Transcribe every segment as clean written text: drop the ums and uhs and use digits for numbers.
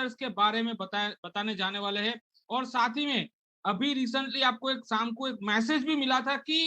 Sellers के बारे में बताने जाने वाले हैं। और साथ ही में अभी रिसेंटली आपको एक शाम को एक मैसेज भी मिला था कि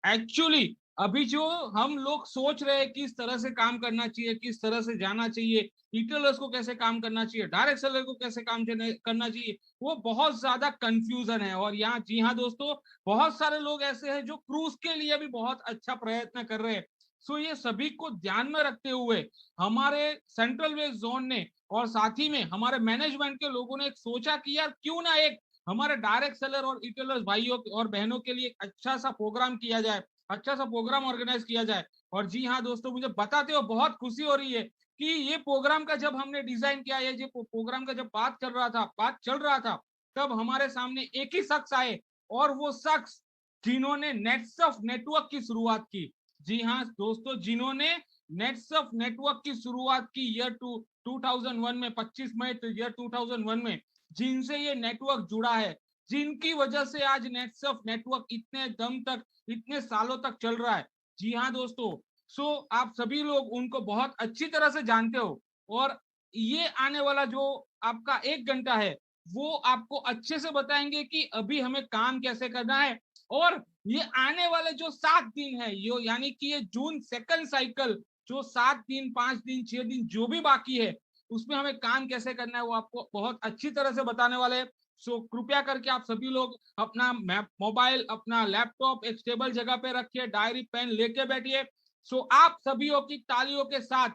एक्चुअली अभी जो हम लोग सोच रहे हैं किस तरह से काम करना चाहिए, किस तरह से जाना चाहिए, रिटेलर्स को कैसे काम करना चाहिए, डायरेक्ट सेलर को कैसे काम करना चाहिए, वो बहुत ज्यादा कंफ्यूजन है। और यहाँ जी हाँ दोस्तों, बहुत सारे लोग ऐसे हैं जो क्रूज के लिए भी बहुत अच्छा प्रयत्न कर रहे हैं। सो ये सभी को ध्यान में रखते हुए हमारे सेंट्रल वेस्ट जोन ने और साथ ही में हमारे मैनेजमेंट के लोगों ने एक सोचा कि यार क्यों ना एक हमारे डायरेक्ट सेलर और रिटेलर्स भाइयों और बहनों के लिए एक अच्छा सा प्रोग्राम किया जाए, अच्छा सा प्रोग्राम ऑर्गेनाइज किया जाए। और जी हाँ दोस्तों, मुझे बताते हो बहुत खुशी हो रही है कि ये प्रोग्राम का जब हमने डिजाइन किया है, ये प्रोग्राम का जब बात चल रहा था, तब हमारे सामने एक ही शख्स आए और वो शख्स जिन्होंने नेटसर्फ नेटवर्क की शुरुआत की। जी हाँ दोस्तों, जिन्होंने नेटसर्फ नेटवर्क की शुरुआत की ईयर 2001 में, 25 मई ईयर 2001 में, जिनसे ये नेटवर्क जुड़ा है, जिनकी वजह से आज नेटसर्फ नेटवर्क इतने दम तक, इतने सालों तक चल रहा है। जी हाँ दोस्तों, सो आप सभी लोग उनको बहुत अच्छी तरह से जानते हो और ये आने वाला जो आपका 1 घंटा है वो आपको अच्छे से बताएंगे कि अभी हमें काम कैसे करना है। और ये आने वाले जो 7 दिन है, यो यानी कि ये जून सेकंड साइकिल, जो 7 दिन, 5 दिन, 6 दिन जो भी बाकी है, उसमें हमें काम कैसे करना है वो आपको बहुत अच्छी तरह से बताने वाले हैं। सो कृपया करके आप सभी लोग अपना मोबाइल, अपना लैपटॉप एक स्टेबल जगह पे रखिए, डायरी पेन लेके बैठिए। सो आप सभी की तालियों के साथ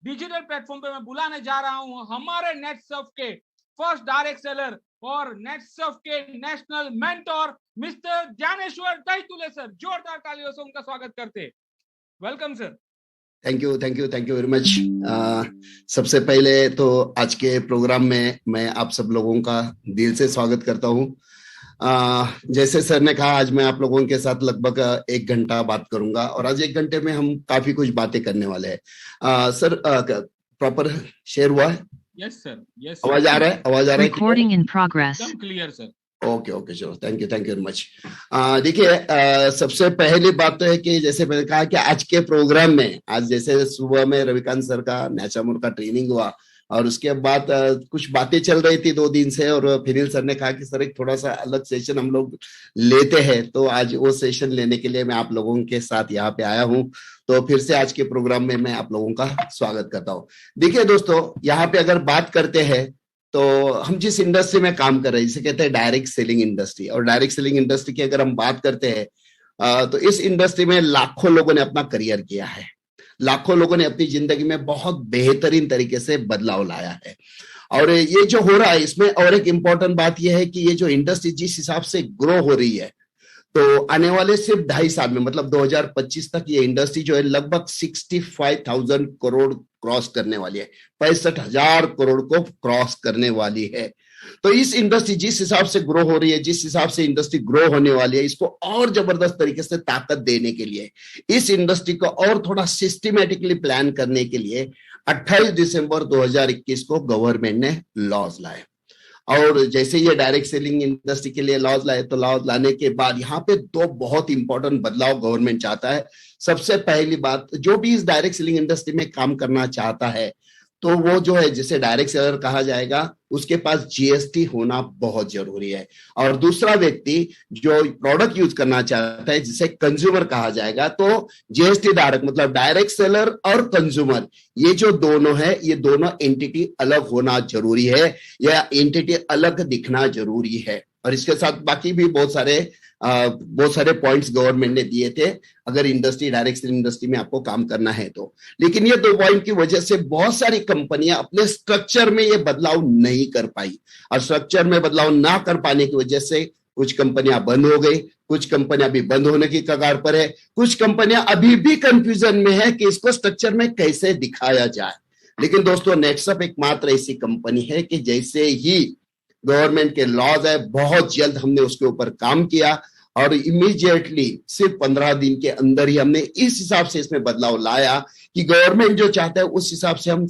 डिजिटल प्लेटफॉर्म पे मैं बुलाने जा रहा हूं हमारे नेटसर्फ के फर्स्ट डायरेक्ट सेलर और नेटसर्फ के national mentor Mister Gyaneshwar Dahitule sir. जोरदार तालियों से उनका स्वागत करते। Welcome sir. Thank you very much. सबसे पहले तो आज के प्रोग्राम में मैं आप सब लोगों का दिल से स्वागत करता हूं। जैसे सर ने कहा, आज मैं आप लोगों के साथ लगभग 1 घंटा बात करूंगा और आज 1 घंटे में हम काफी कुछ बातें करने वाले हैं। सर प्रॉपर शेयर हुआ है? Yes sir, yes. आवाज आ रहा है? Recording in progress. एकदम क्लियर सर। ओके चलो, थैंक यू वेरी मच। देखिए, सबसे पहली बात तो है कि जैसे मैंने कहा कि आज के प्रोग्राम में, आज जैसे सुबह में रविकांत सर का न्याचामोर का ट्रेनिंग हुआ और उसके बाद कुछ बातें चल रही थी 2 दिन से, और फिनिल सर ने कहा कि सर एक थोड़ा सा अलग सेशन हम लोग लेते हैं, तो आज वो सेशन लेने के लिए मैं आप लोगों के साथ यहाँ पे आया हूँ। तो फिर से आज के प्रोग्राम में मैं आप लोगों का स्वागत करता हूँ। देखिए दोस्तों, यहाँ पे अगर बात करते हैं तो हम जिस इंडस्ट्री में काम कर रहे हैं जिसे कहते हैं डायरेक्ट सेलिंग इंडस्ट्री, और डायरेक्ट सेलिंग इंडस्ट्री की अगर हम बात करते हैं तो इस इंडस्ट्री में लाखों लोगों ने अपना करियर किया है, लाखों लोगों ने अपनी जिंदगी में बहुत बेहतरीन तरीके से बदलाव लाया है। और ये जो हो रहा है इसमें और एक इंपॉर्टेंट बात यह है कि ये जो इंडस्ट्री जिस हिसाब से ग्रो हो रही है, तो आने वाले सिर्फ 2.5 साल में, मतलब 2025 तक ये इंडस्ट्री जो है लगभग 65,000 करोड़ क्रॉस करने वाली है, 65,000 करोड़ को क्रॉस करने वाली है। तो इस इंडस्ट्री जिस हिसाब से ग्रो हो रही है, जिस हिसाब से इंडस्ट्री ग्रो होने वाली है, इसको और जबरदस्त तरीके से ताकत देने के लिए, इस इंडस्ट्री को और थोड़ा सिस्टमैटिकली प्लान करने के लिए 28 दिसंबर 2021 को गवर्नमेंट ने लॉज लाए। और जैसे ये डायरेक्ट सेलिंग इंडस्ट्री के लिए लॉज लाए, तो लॉज लाने के बाद यहाँ पे 2 बहुत इंपॉर्टेंट बदलाव गवर्नमेंट चाहता है। सबसे पहली बात, जो भी इस डायरेक्ट सेलिंग इंडस्ट्री में काम करना चाहता है तो वो जो है, जिसे डायरेक्ट सेलर कहा जाएगा, उसके पास जीएसटी होना बहुत जरूरी है। और दूसरा व्यक्ति जो प्रोडक्ट यूज करना चाहता है, जिसे कंज्यूमर कहा जाएगा, तो जीएसटी धारक मतलब डायरेक्ट सेलर और कंज्यूमर, ये जो दोनों है, ये दोनों एंटिटी अलग होना जरूरी है, या एंटिटी अलग दिखना जरूरी है। और इसके साथ बाकी भी बहुत सारे पॉइंट्स गवर्नमेंट ने दिए थे अगर इंडस्ट्री, डायरेक्ट सेलिंग इंडस्ट्री में आपको काम करना है तो। लेकिन ये 2 पॉइंट की वजह से बहुत सारी कंपनियां अपने स्ट्रक्चर में ये बदलाव नहीं कर पाई, और स्ट्रक्चर में बदलाव ना कर पाने की वजह से कुछ कंपनियां बंद हो गई, कुछ कंपनियां भी बंद होने की कगार पर है, कुछ कंपनियां अभी भी कंफ्यूजन में है कि इसको स्ट्रक्चर में कैसे दिखाया जाए। लेकिन दोस्तों, नेटसर्फ एकमात्र ऐसी कंपनी है कि जैसे ही गवर्नमेंट के लॉज है, बहुत जल्द हमने उसके ऊपर काम किया और इमीडिएटली सिर्फ 15 दिन के अंदर ही हमने इस हिसाब से इसमें बदलाव लाया कि गवर्नमेंट जो चाहता है उस हिसाब से हम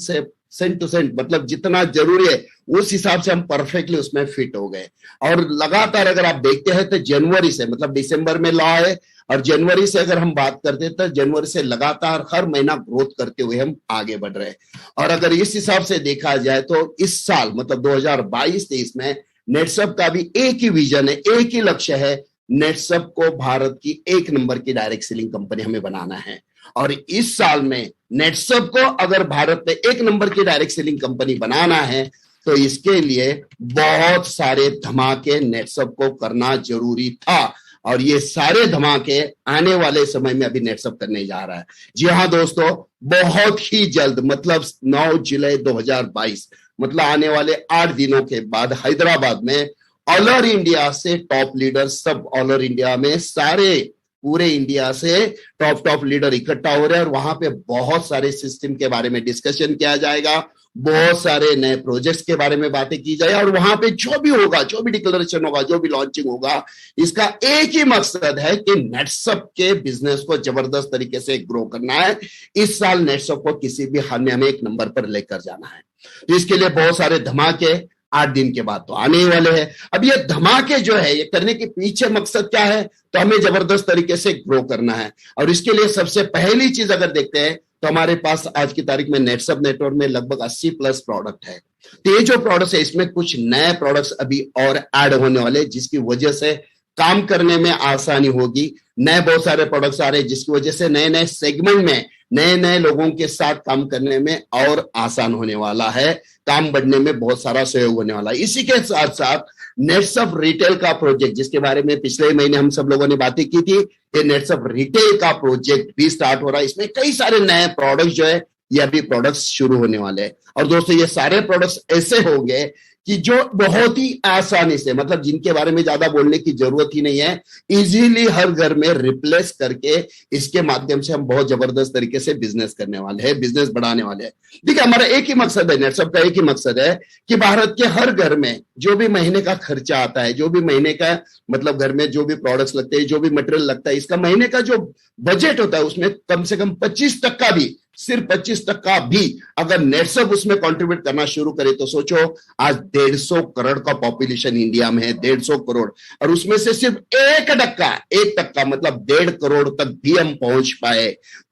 सेंट टू सेंट, मतलब जितना जरूरी है उस हिसाब से हम परफेक्टली उसमें फिट हो गए। और लगातार अगर आप देखते हैं तो जनवरी से, मतलब दिसंबर में लॉ है और जनवरी से अगर हम बात करते हैं तो जनवरी से लगातार हर महीना ग्रोथ करते हुए हम आगे बढ़ रहे हैं। और अगर इस हिसाब से देखा जाए तो इस साल मतलब 2022-23 में नेटसप का भी एक ही विजन है, एक ही लक्ष्य है, नेटसप को भारत की 1 नंबर की डायरेक्ट सेलिंग कंपनी हमें बनाना है। और इस साल में नेटसप को अगर भारत में 1 नंबर की डायरेक्ट सेलिंग कंपनी बनाना है तो इसके लिए बहुत सारे धमाके नेटसप को करना जरूरी था। और ये सारे धमाके आने वाले समय में अभी नेटसप करने जा रहा है। जी हाँ दोस्तों, बहुत ही जल्द मतलब 9 जुलाई 2022 मतलब आने वाले 8 दिनों के बाद हैदराबाद में ऑल ओवर इंडिया से टॉप लीडर, सब ऑल ओवर इंडिया में सारे पूरे इंडिया से टॉप लीडर इकट्ठा हो रहे हैं और वहां पे बहुत सारे सिस्टम के बारे में डिस्कशन किया जाएगा, बहुत सारे नए प्रोजेक्ट्स के बारे में बातें की जाए। और वहां पे जो भी होगा, जो भी डिक्लेरेशन होगा, जो भी लॉन्चिंग होगा, इसका एक ही मकसद है कि नेटसप के बिजनेस को जबरदस्त तरीके से ग्रो करना है। इस साल नेटसप को किसी भी हाल में हमें 1 नंबर पर लेकर जाना है। तो इसके लिए बहुत सारे धमाके 8 दिन के बाद तो आने ही वाले हैं। अब ये धमाके जो है ये करने के पीछे मकसद क्या है, तो हमें जबरदस्त तरीके से ग्रो करना है। और इसके लिए सबसे पहली चीज अगर देखते हैं तो हमारे पास आज की तारीख में नेटसप नेटवर्क में लगभग 80+ प्रोडक्ट है। तो ये जो प्रोडक्ट्स है इसमें कुछ नए प्रोडक्ट्स अभी और ऐड होने वाले, जिसकी वजह से काम करने में आसानी होगी। नए बहुत सारे प्रोडक्ट्स आ रहे हैं जिसकी वजह से नए नए सेगमेंट में नए नए लोगों के साथ काम करने में और आसान होने वाला है, काम बढ़ने में बहुत सारा सहयोग होने वाला है। इसी के साथ साथ नेटसप रिटेल का प्रोजेक्ट, जिसके बारे में पिछले महीने हम सब लोगों ने बातें की थी, ये नेटसप रिटेल का प्रोजेक्ट भी स्टार्ट हो रहा है। इसमें कई सारे नए प्रोडक्ट्स जो है ये अभी प्रोडक्ट्स शुरू होने वाले हैं। और दोस्तों ये सारे प्रोडक्ट्स ऐसे होंगे कि जो बहुत ही आसानी से, मतलब जिनके बारे में ज्यादा बोलने की जरूरत ही नहीं है, इजीली हर घर में रिप्लेस करके इसके माध्यम से हम बहुत जबरदस्त तरीके से बिजनेस करने वाले हैं, बिजनेस बढ़ाने वाले हैं। देखिए हमारा एक ही मकसद है, नेटसप का एक ही मकसद है कि भारत के हर घर में जो भी महीने का खर्चा आता है, जो भी महीने का मतलब घर में जो भी प्रोडक्ट्स लगते हैं, जो भी मटेरियल लगता है, इसका महीने का जो बजट होता है उसमें कम से कम 25% भी, सिर्फ 25% भी अगर नेटसप उसमें कंट्रीब्यूट करना शुरू करे तो सोचो आज 150 करोड़ का पॉपुलेशन इंडिया में है, 150 करोड़, और उसमें से सिर्फ 1% मतलब 1.5 करोड़ तक भी हम पहुंच पाए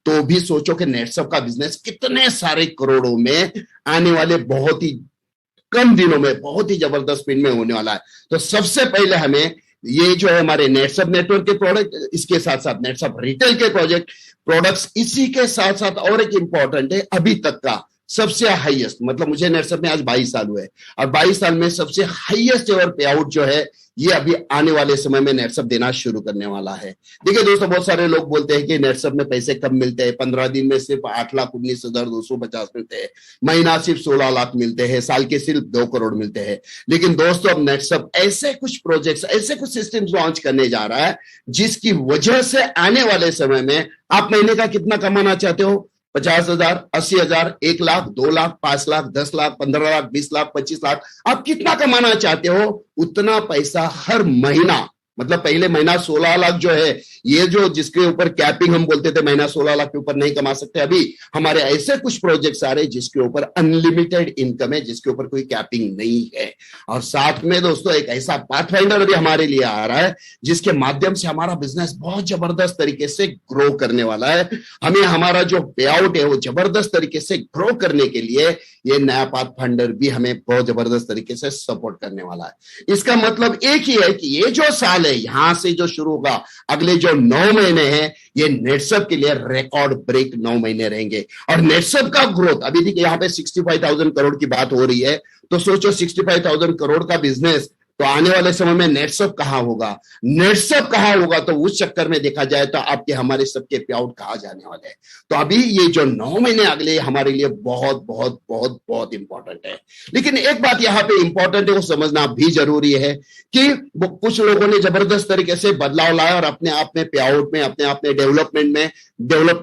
तो भी सोचो कि नेटसप का बिजनेस कितने सारे करोड़ों में आने वाले बहुत ही कम दिनों में बहुत ही जबरदस्त स्पीड में होने वाला है। तो सबसे पहले हमें ये जो है हमारे नेटसप नेटवर्क के प्रोडक्ट, इसके साथ साथ नेटसप रिटेल के प्रोडक्ट्स, इसी के साथ साथ और एक इंपॉर्टेंट है अभी तक का सबसे हाईएस्ट, मतलब मुझे नेटसप में आज 22 साल हुए और 22 साल में सबसे हाईएस्ट एवर पे आउट जो है ये अभी आने वाले समय में नेटसप देना शुरू करने वाला है। देखिए दोस्तों, बहुत सारे लोग बोलते हैं कि नेटसप में पैसे कम मिलते हैं, 15 दिन में सिर्फ 8,19,250 मिलते हैं, महीना सिर्फ 16 लाख मिलते हैं, साल के सिर्फ 2 करोड़ मिलते हैं। लेकिन दोस्तों अब नेटसप ऐसे कुछ प्रोजेक्ट्स, ऐसे कुछ सिस्टम्स लॉन्च करने जा रहा है जिसकी वजह से आने वाले समय में आप महीने का कितना कमाना चाहते हो, 50,000, 80,000, 1 लाख, 2 लाख, 5 लाख, 10 लाख, 15 लाख, 20 लाख, 25 लाख, आप कितना कमाना चाहते हो उतना पैसा हर महीना, मतलब पहले महीना 16 लाख जो है, ये जो जिसके ऊपर कैपिंग हम बोलते थे महीना 16 लाख के ऊपर नहीं कमा सकते, अभी हमारे ऐसे कुछ प्रोजेक्ट्स आ रहे हैं जिसके ऊपर अनलिमिटेड इनकम है, जिसके ऊपर कोई कैपिंग नहीं है। और साथ में दोस्तों एक ऐसा पाथफाइंडर भी हमारे लिए आ रहा है जिसके माध्यम से हमारा बिजनेस बहुत जबरदस्त तरीके से ग्रो करने वाला है। हमें हमारा जो पे आउट है वो जबरदस्त तरीके से ग्रो करने के लिए ये नया पाथफाइंडर भी हमें बहुत जबरदस्त तरीके से सपोर्ट करने वाला है। इसका मतलब एक ही है कि ये जो साल है यहां से जो शुरू होगा, अगले जो 9 महीने हैं ये नेटसप के लिए रिकॉर्ड ब्रेक 9 महीने रहेंगे। और नेटसप का ग्रोथ अभी देखिए यहां पे 65,000 करोड़ की बात हो रही है, तो सोचो 65,000 करोड़ का बिजनेस, तो आने वाले समय में नेटसप कहां होगा, नेटसप कहां होगा, तो उस चक्कर में देखा जाए तो आपके हमारे सबके पे आउट कहां जाने वाले हैं। तो अभी ये जो 9 महीने अगले हमारे लिए बहुत बहुत बहुत बहुत इंपॉर्टेंट है। लेकिन एक बात यहां पे इंपॉर्टेंट है, वो समझना भी जरूरी है कि वो कुछ लोगों ने जबरदस्त तरीके से बदलाव लाया और अपने आप में पे आउट में, अपने आप में डेवलपमेंट में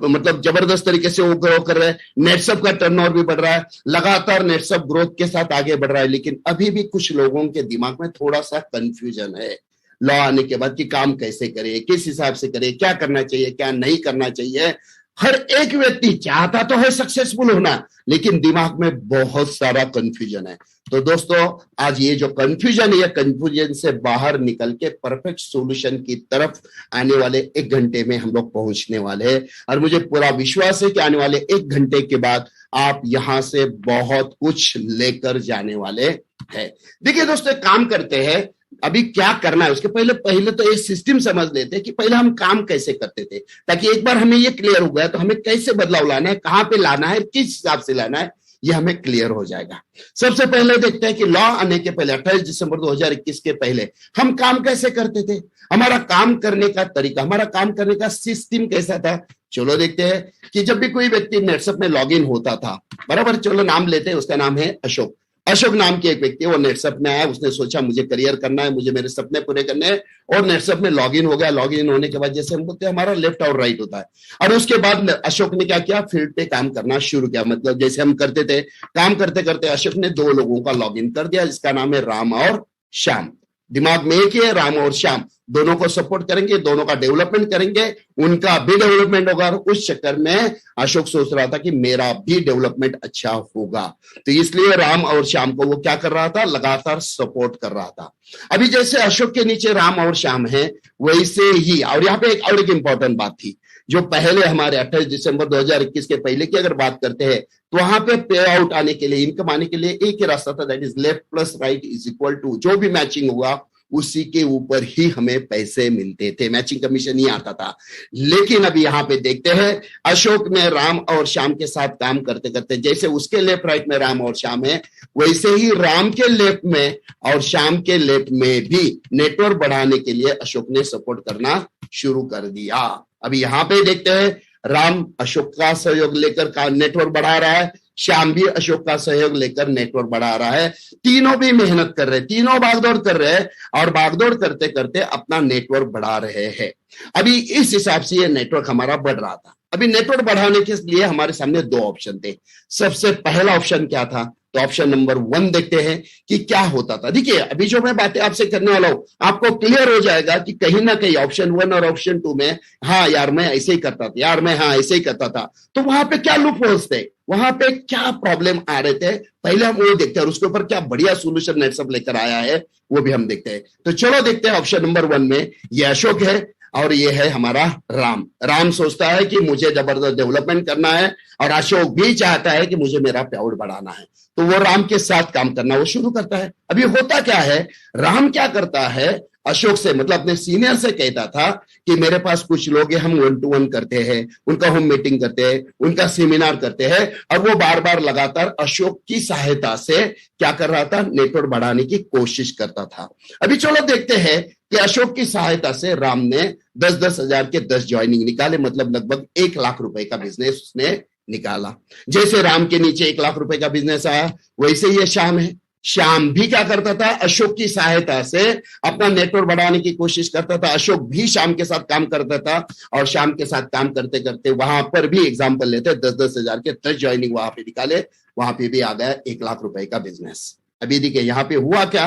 मतलब जबरदस्त तरीके से वो ग्रो कर रहे हैं। नेटसप का टर्नओवर भी बढ़ रहा है, लगातार नेटसप ग्रोथ के साथ आगे बढ़ रहा है। लेकिन अभी भी कुछ लोगों के दिमाग में थोड़ा सा कंफ्यूजन है लॉ आने के बाद कि काम कैसे करे, किस हिसाब से करे, क्या करना चाहिए, क्या नहीं करना चाहिए। हर एक व्यक्ति चाहता तो है सक्सेसफुल होना, लेकिन दिमाग में बहुत सारा कंफ्यूजन है। तो दोस्तों, आज ये जो कंफ्यूजन है, कंफ्यूजन से बाहर निकल के परफेक्ट सॉल्यूशन की तरफ आने वाले 1 घंटे में हम लोग पहुंचने वाले हैं। और मुझे पूरा विश्वास है कि आने वाले 1 घंटे के बाद आप यहां से बहुत कुछ लेकर जाने वाले हैं। देखिए दोस्तों, काम करते हैं, अभी क्या करना है उसके पहले तो ये सिस्टम समझ लेते हैं कि पहले हम काम कैसे करते थे, ताकि एक बार हमें ये क्लियर हो गया तो हमें कैसे बदलाव लाना है, कहां पे लाना है, किस हिसाब से लाना है, ये हमें क्लियर हो जाएगा। सबसे पहले देखते हैं कि लॉ आने के पहले 28 दिसंबर 2021 के पहले हम काम कैसे करते थे, हमारा काम करने का तरीका, हमारा काम करने का सिस्टम कैसा था। चलो देखते हैं कि जब भी कोई व्यक्ति नेटसप में लॉग इन होता था, बराबर, चलो नाम लेते हैं, उसका नाम है अशोक। अशोक नाम के एक व्यक्ति, वो नेटसप में आया, उसने सोचा मुझे करियर करना है, मुझे मेरे सपने पूरे करने हैं, और नेटसप में लॉगिन हो गया। लॉगिन होने के बाद जैसे हम बोलते हैं हमारा लेफ्ट और राइट होता है, और उसके बाद अशोक ने क्या किया, फील्ड पे काम करना शुरू किया। मतलब जैसे हम करते थे, काम करते करते अशोक ने 2 लोगों का लॉगिन कर दिया, जिसका नाम है राम और श्याम। दिमाग में एक ही है, राम और श्याम, दोनों को सपोर्ट करेंगे, दोनों का डेवलपमेंट करेंगे, उनका भी डेवलपमेंट होगा। उस चक्कर में अशोक सोच रहा था कि मेरा भी डेवलपमेंट अच्छा होगा, तो इसलिए राम और श्याम को वो क्या कर रहा था, लगातार सपोर्ट कर रहा था। अभी जैसे अशोक के नीचे राम और श्याम है, वैसे ही, और यहाँ पे एक इंपॉर्टेंट बात थी, जो पहले हमारे 28 दिसंबर 2021 के पहले की अगर बात करते हैं, तो वहां पे पे आउट आने के लिए, इनकम आने के लिए एक ही रास्ता था, that is left plus right is equal to, जो भी मैचिंग हुआ उसी के ऊपर ही हमें पैसे मिलते थे, मैचिंग कमीशन ही आता था। लेकिन अभी यहां पे देखते हैं, अशोक ने राम और श्याम के साथ काम करते करते, जैसे उसके लेफ्ट राइट में राम और श्याम है, वैसे ही राम के लेफ्ट में और श्याम के लेफ्ट में भी नेटवर्क बढ़ाने के लिए अशोक ने सपोर्ट करना शुरू कर दिया। अभी यहां पे देखते हैं, राम अशोक का सहयोग लेकर का नेटवर्क बढ़ा रहा है, श्याम भी अशोक का सहयोग लेकर नेटवर्क बढ़ा रहा है। तीनों भी मेहनत कर रहे हैं, तीनों भागदौड़ कर रहे हैं, और भागदौड़ करते करते अपना नेटवर्क बढ़ा रहे हैं। अभी इस हिसाब से ये नेटवर्क हमारा बढ़ रहा था। अभी नेटवर्क बढ़ाने के लिए हमारे सामने 2 ऑप्शन थे। सबसे पहला ऑप्शन क्या था, तो ऑप्शन नंबर 1 देखते हैं कि क्या होता था। देखिए, अभी जो मैं बातें आपसे करने वाला हूं, आपको क्लियर हो जाएगा कि कहीं ना कहीं ऑप्शन 1 और ऑप्शन 2 में, हाँ यार मैं ऐसे ही करता था, यार मैं हाँ ऐसे ही करता था, तो वहां पे क्या लूप होल्स थे, वहां पे क्या प्रॉब्लम आ रहे थे, पहले हम वो देखते हैं, और उसके ऊपर क्या बढ़िया सोल्यूशन नेटसप लेकर आया है वो भी हम देखते हैं। तो चलो देखते हैं, ऑप्शन नंबर 1 में ये अशोक है और ये है हमारा राम। राम सोचता है कि मुझे जबरदस्त डेवलपमेंट करना है, और अशोक भी चाहता है कि मुझे मेरा पे आउट बढ़ाना है, तो वो राम के साथ काम करना वो शुरू करता है। अभी होता क्या है, राम क्या करता है, अशोक से, मतलब अपने सीनियर से कहता था कि मेरे पास कुछ लोग हैं, हम 1 to 1 करते हैं, उनका होम मीटिंग करते हैं, उनका सेमिनार करते हैं, और वो बार बार लगातार अशोक की सहायता से क्या कर रहा था, नेटवर्क बढ़ाने की कोशिश करता था। अभी चलो देखते हैं कि अशोक की सहायता से राम ने 10-10 हजार के 10 ज्वाइनिंग निकाले, मतलब लगभग 1 लाख रुपए का बिजनेस उसने निकाला। जैसे राम के नीचे 1 लाख रुपए का बिजनेस आया, वैसे ये श्याम है, श्याम भी क्या करता था, अशोक की सहायता से अपना नेटवर्क बढ़ाने की कोशिश करता था। अशोक भी श्याम के साथ काम करता था, और श्याम के साथ काम करते करते वहां पर भी एग्जांपल लेते 10-10 हजार के 10 ज्वाइनिंग वहां पे निकाले, वहां पे भी आ गया 1 लाख रुपए का बिजनेस। अभी देखिए यहाँ पे हुआ क्या,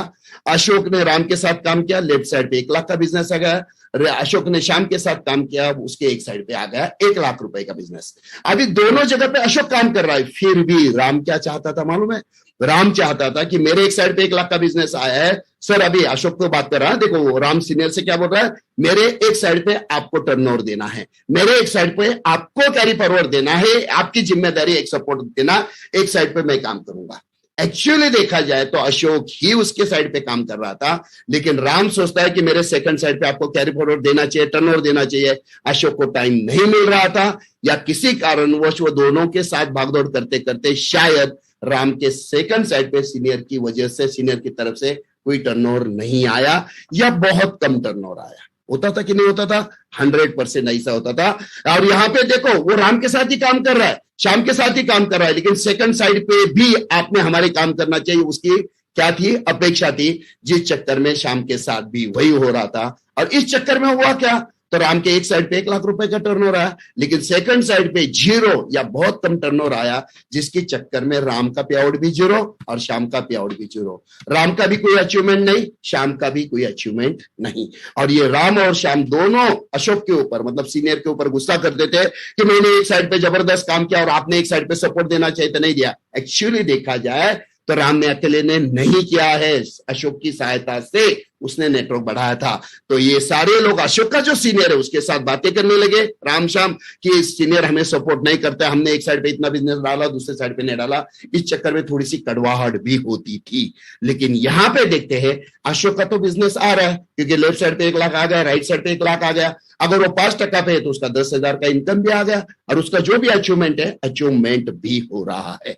अशोक ने राम के साथ काम किया, लेफ्ट साइड पे 1 लाख का बिजनेस आ गया, अशोक ने श्याम के साथ काम किया, उसके एक साइड पे आ गया 1 लाख रुपए का बिजनेस। अभी दोनों जगह पे अशोक काम कर रहा है, फिर भी राम क्या चाहता था मालूम है, राम चाहता था कि मेरे एक साइड पे 1 लाख का बिजनेस आया है सर, अभी अशोक को बात कर रहा है, देखो राम सीनियर से क्या बोल रहा है, मेरे एक साइड पे आपको टर्नओवर देना है, मेरे एक साइड पे आपको कैरी फॉरवर्ड देना है, आपकी जिम्मेदारी एक सपोर्ट देना, एक साइड पे मैं काम करूंगा। एक्चुअली देखा जाए तो अशोक ही उसके साइड पे काम कर रहा था, लेकिन राम सोचता है कि मेरे सेकंड साइड पे आपको कैरी फॉरवर्ड देना चाहिए, टर्नओवर देना चाहिए। अशोक को टाइम नहीं मिल रहा था, या किसी कारणवश वो दोनों के साथ भागदौड़ करते करते शायद राम के सेकंड साइड पे सीनियर की वजह से, सीनियर की तरफ से कोई टर्नओवर नहीं आया, या बहुत कम टर्नओवर आया। होता था कि नहीं होता था, 100% ऐसा होता था। और यहां पे देखो, वो राम के साथ ही काम कर रहा है, श्याम के साथ ही काम कर रहा है, लेकिन सेकंड साइड पे भी आपने हमारे काम करना चाहिए, उसकी क्या थी, अपेक्षा थी, जिस चक्कर में श्याम के साथ भी वही हो रहा था। और इस चक्कर में हुआ क्या, तो राम के एक साइड पे 1 लाख रुपए का टर्नओवर आया, लेकिन सेकंड साइड पे 0 या बहुत कम टर्नओवर आया, जिसके चक्कर में राम का पे आउट भी 0 और श्याम का पे आउट भी 0। राम का भी कोई अचीवमेंट नहीं, श्याम का भी कोई अचीवमेंट नहीं। और ये राम और श्याम दोनों अशोक के ऊपर, मतलब सीनियर के ऊपर गुस्सा करते थे कि मैंने एक साइड पे जबरदस्त काम किया और आपने एक साइड पे सपोर्ट देना चाहिए तो नहीं दिया। एक्चुअली देखा जाए तो राम ने अकेले ने नहीं किया है, अशोक की सहायता से उसने नेटवर्क बढ़ाया था। तो ये सारे लोग अशोक का जो सीनियर है उसके साथ बातें करने लगे राम श्याम कि सीनियर हमें सपोर्ट नहीं करता, हमने एक साइड पे इतना बिजनेस डाला, दूसरे साइड पे नहीं डाला। इस चक्कर में थोड़ी सी कड़वाहट भी होती थी। लेकिन यहां पे देखते हैं अशोक का तो बिजनेस आ रहा है, क्योंकि लेफ्ट साइड पे 1 लाख आ गया, राइट साइड पे 1 लाख आ गया। अगर वो 5% पे है तो उसका 10,000 का इनकम भी आ गया और उसका जो भी अचीवमेंट है अचीवमेंट भी हो रहा है।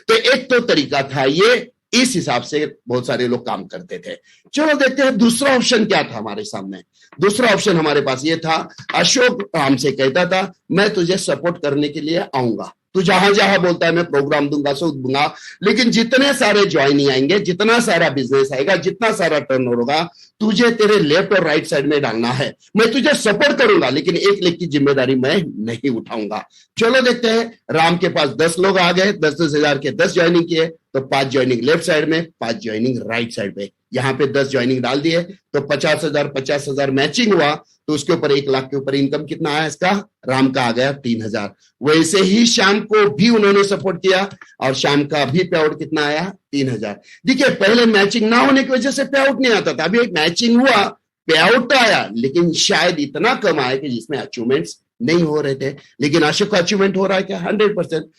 तो एक तो तरीका था ये, इस हिसाब से बहुत सारे लोग काम करते थे। चलो देखते हैं दूसरा ऑप्शन क्या था हमारे सामने। दूसरा ऑप्शन हमारे पास ये था, अशोक हमसे कहता था मैं तुझे सपोर्ट करने के लिए आऊंगा, तू जहां जहां बोलता है मैं प्रोग्राम दूंगा, सूद दूंगा, लेकिन जितने सारे ज्वाइनिंग आएंगे, जितना सारा बिजनेस आएगा, जितना सारा टर्नओवर होगा, तुझे तेरे लेफ्ट और राइट साइड में डालना है। मैं तुझे सपोर्ट करूंगा लेकिन 1 लाख की जिम्मेदारी मैं नहीं उठाऊंगा। चलो देखते हैं, राम के पास 10 लोग आ गए, 10-10 हजार के 10 ज्वाइनिंग किए, तो 5 ज्वाइनिंग लेफ्ट साइड में, 5 ज्वाइनिंग राइट साइड में। यहां पे 10 ज्वाइनिंग डाल दिए तो 50,000 मैचिंग हुआ, तो उसके ऊपर 1 लाख के ऊपर इनकम कितना आया इसका, राम का आ गया 3,000। वैसे ही श्याम को भी उन्होंने सपोर्ट किया और श्याम का भी पे आउट कितना आया, 3,000। देखिए पहले मैचिंग ना होने की वजह से पे आउट नहीं आता था, अभी एक मैचिंग हुआ, पे आउट तो आया, लेकिन शायद इतना कम आया कि जिसमें अचीवमेंट्स नहीं हो रहे थे। लेकिन अशोक का अचीवमेंट हो रहा है क्या, 100%।